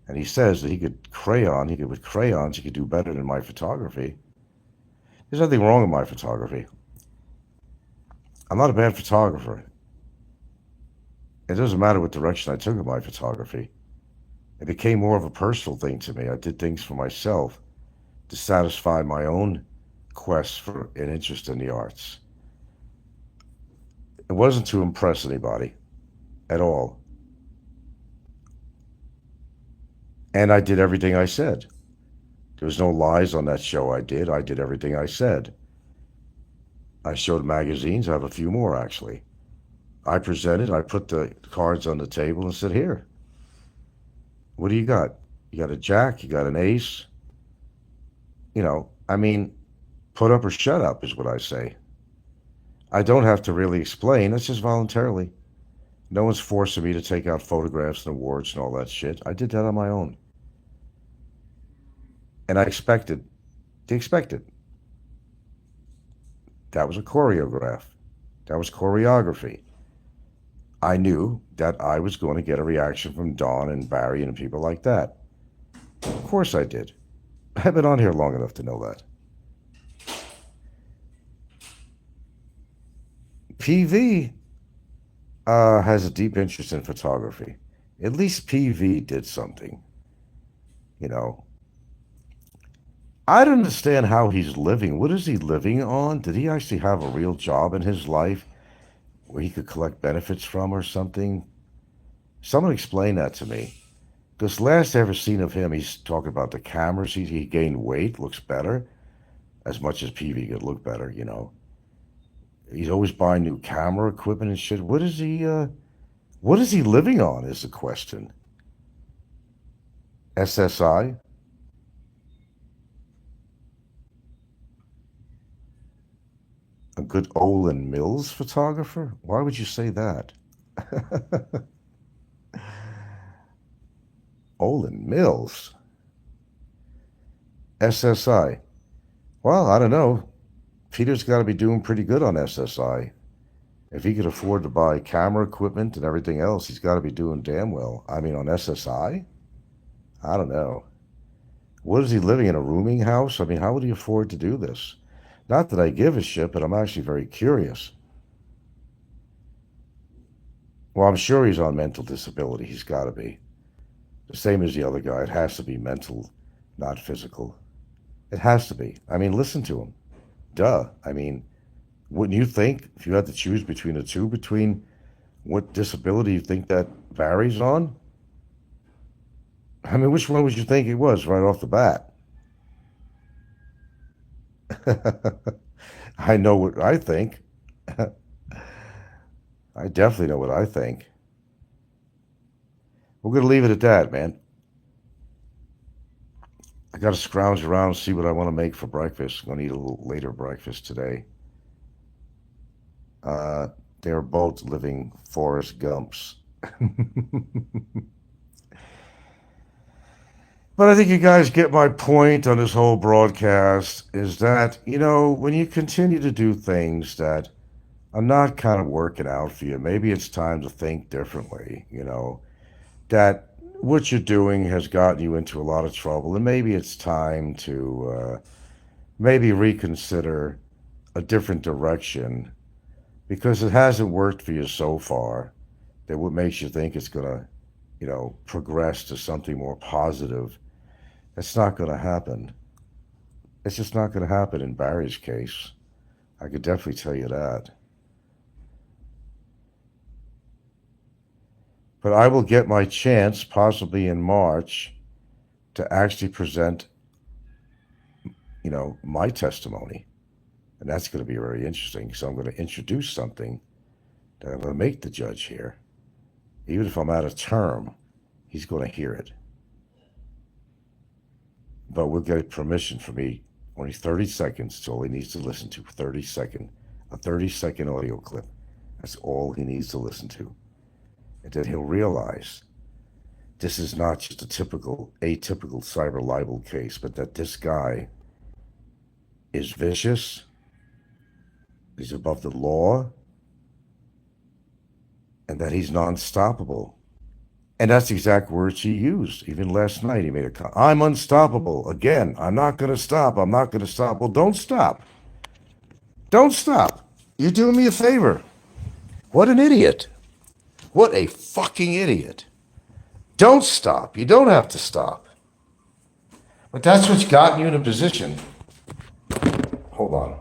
and he says that with crayons, he could do better than my photography. There's nothing wrong with my photography. I'm not a bad photographer. It doesn't matter what direction I took with my photography. It became more of a personal thing to me. I did things for myself to satisfy my own quest for an interest in the arts. It wasn't to impress anybody at all. And I did everything I said. There was no lies on that show I did. I did everything I said. I showed magazines. I have a few more, actually. I presented. I put the cards on the table and said, here, what do you got? You got a jack? You got an ace? Put up or shut up is what I say. I don't have to really explain. That's just voluntarily. No one's forcing me to take out photographs and awards and all that shit. I did that on my own. And I expected the expected. That was a choreograph. That was choreography. I knew that I was going to get a reaction from Dawn and Barry and people like that. Of course I did. I've been on here long enough to know that. PV has a deep interest in photography. At least PV did something. You know, I don't understand how he's living. What is he living on? Did he actually have a real job in his life where he could collect benefits from or something? Someone explain that to me. Because last I ever seen of him, he's talking about the cameras. He gained weight, looks better, as much as PV could look better, you know. He's always buying new camera equipment and shit. What is he living on is the question. SSI? A good Olin Mills photographer? Why would you say that? Olin Mills? SSI? Well, I don't know. Peter's got to be doing pretty good on SSI. If he could afford to buy camera equipment and everything else, he's got to be doing damn well. I mean, on SSI? I don't know. What is he living in, a rooming house? I mean, how would he afford to do this? Not that I give a shit, but I'm actually very curious. Well, I'm sure he's on mental disability. He's got to be. The same as the other guy. It has to be mental, not physical. It has to be. I mean, listen to him. Duh. I mean, wouldn't you think, if you had to choose between the two, between what disability you think that varies on? I mean, which one would you think it was right off the bat? I know what I think. I definitely know what I think. We're going to leave it at that, man. I got to scrounge around and see what I want to make for breakfast. I'm going to eat a little later breakfast today. Uh, they're both living Forrest Gumps. But I think you guys get my point on this whole broadcast is that, you know, when you continue to do things that are not kind of working out for you, maybe it's time to think differently, you know, that what you're doing has gotten you into a lot of trouble, and maybe it's time to maybe reconsider a different direction because it hasn't worked for you so far. That what makes you think it's going to, you know, progress to something more positive. That's not going to happen. It's just not going to happen in Barry's case. I could definitely tell you that. But I will get my chance, possibly in March, to actually present, you know, my testimony. And that's going to be very interesting. So I'm going to introduce something that I'm going to make the judge hear. Even if I'm out of term, he's going to hear it. But we'll get permission from me. Only 30 seconds is all he needs to listen to. 30-second audio clip. That's all he needs to listen to. And then he'll realize this is not just a atypical cyber libel case, but that this guy is vicious, he's above the law, and that he's non-stoppable. And that's the exact words he used. Even last night he made a comment. I'm unstoppable. Again, I'm not going to stop. I'm not going to stop. Well, don't stop. Don't stop. You're doing me a favor. What an idiot. What a fucking idiot. Don't stop. You don't have to stop. But that's what's gotten you in a position. Hold on.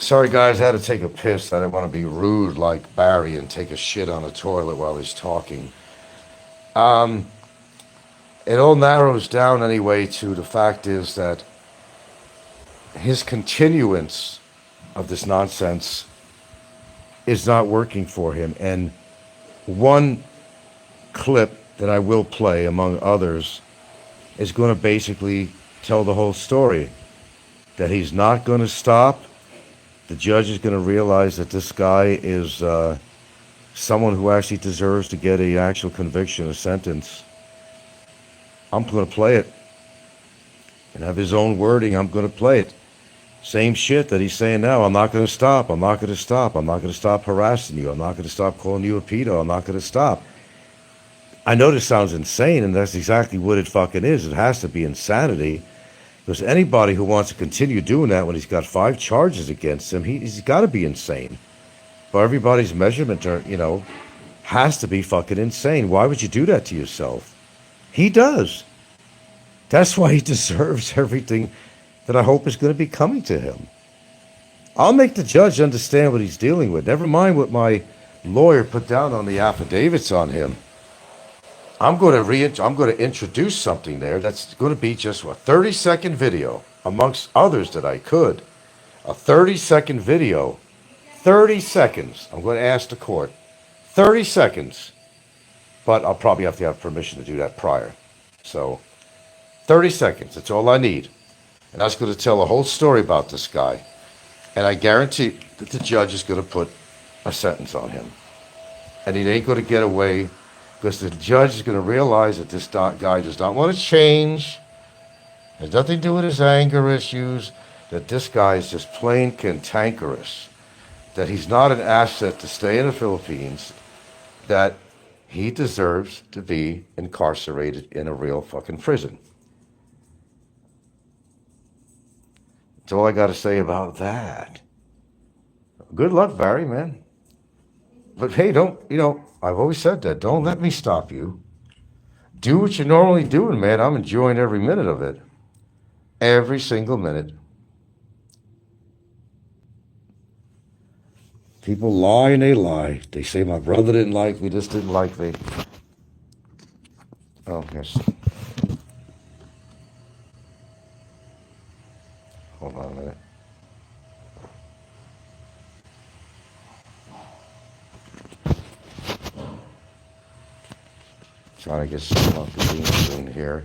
Sorry, guys, I had to take a piss. I didn't want to be rude like Barry and take a shit on a toilet while he's talking. It all narrows down anyway to the fact is that his continuance of this nonsense is not working for him. And one clip that I will play, among others, is going to basically tell the whole story. That he's not going to stop. The judge is going to realize that this guy is someone who actually deserves to get an actual conviction, a sentence. I'm going to play it. And have his own wording, I'm going to play it. Same shit that he's saying now. I'm not going to stop. I'm not going to stop. I'm not going to stop harassing you. I'm not going to stop calling you a pedo. I'm not going to stop. I know this sounds insane, and that's exactly what it fucking is. It has to be insanity. Because anybody who wants to continue doing that when he's got 5 charges against him, he's got to be insane. But everybody's measurement, has to be fucking insane. Why would you do that to yourself? He does. That's why he deserves everything that I hope is going to be coming to him. I'll make the judge understand what he's dealing with. Never mind what my lawyer put down on the affidavits on him. I'm going to introduce something there that's going to be just a 30-second video, amongst others that I could. A 30-second video. 30 seconds. I'm going to ask the court. 30 seconds. But I'll probably have to have permission to do that prior. So, 30 seconds. That's all I need. And that's going to tell a whole story about this guy. And I guarantee that the judge is going to put a sentence on him. And he ain't going to get away because the judge is going to realize that this guy does not want to change. It has nothing to do with his anger issues. That this guy is just plain cantankerous. That he's not an asset to stay in the Philippines. That he deserves to be incarcerated in a real fucking prison. That's all I got to say about that. Good luck, Barry, man. But hey, I've always said that. Don't let me stop you. Do what you're normally doing, man. I'm enjoying every minute of it. Every single minute. People lie and they lie. They say my brother didn't like me, this didn't like me. Oh, yes. Hold on a minute. Trying to get some off the bean soon here.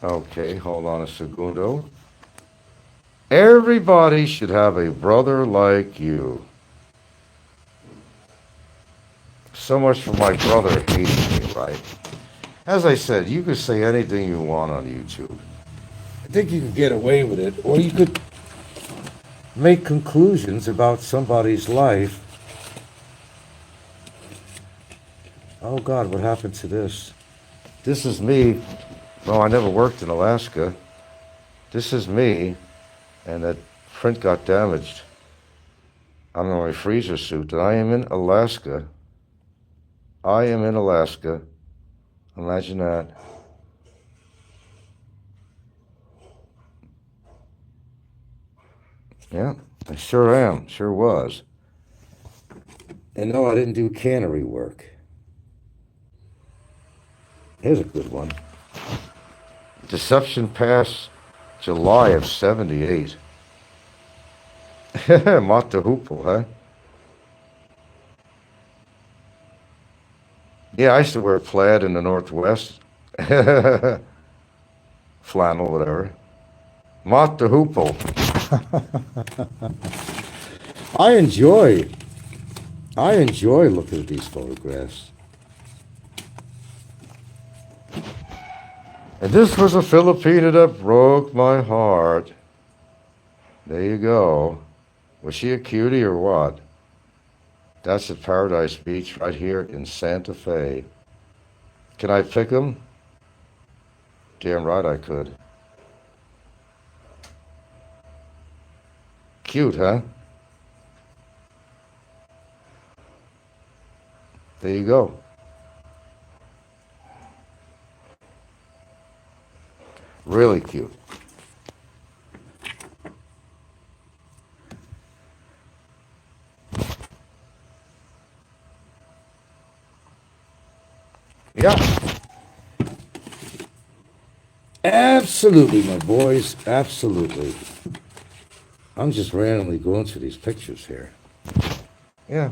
Okay, hold on a segundo. Everybody should have a brother like you. So much for my brother hating me, right? As I said, you could say anything you want on YouTube. I think you could get away with it, or you could make conclusions about somebody's life. Oh God, what happened to this? This is me. No, I never worked in Alaska. This is me, and that print got damaged. I'm in my freezer suit, and I am in Alaska. I am in Alaska. Imagine that. Yeah, I sure am. Sure was. And no, I didn't do cannery work. Here's a good one. Deception Pass, July of 78. Matahoopel, huh? Yeah, I used to wear plaid in the Northwest. Flannel, whatever. Matahoopel. I enjoy looking at these photographs. And this was a Filipina that broke my heart. There you go. Was she a cutie or what? That's at Paradise Beach right here in Santa Fe. Can I pick them? Damn right I could. Cute, huh? There you go. Really cute. Yeah. Absolutely, my boys. Absolutely. I'm just randomly going through these pictures here. Yeah.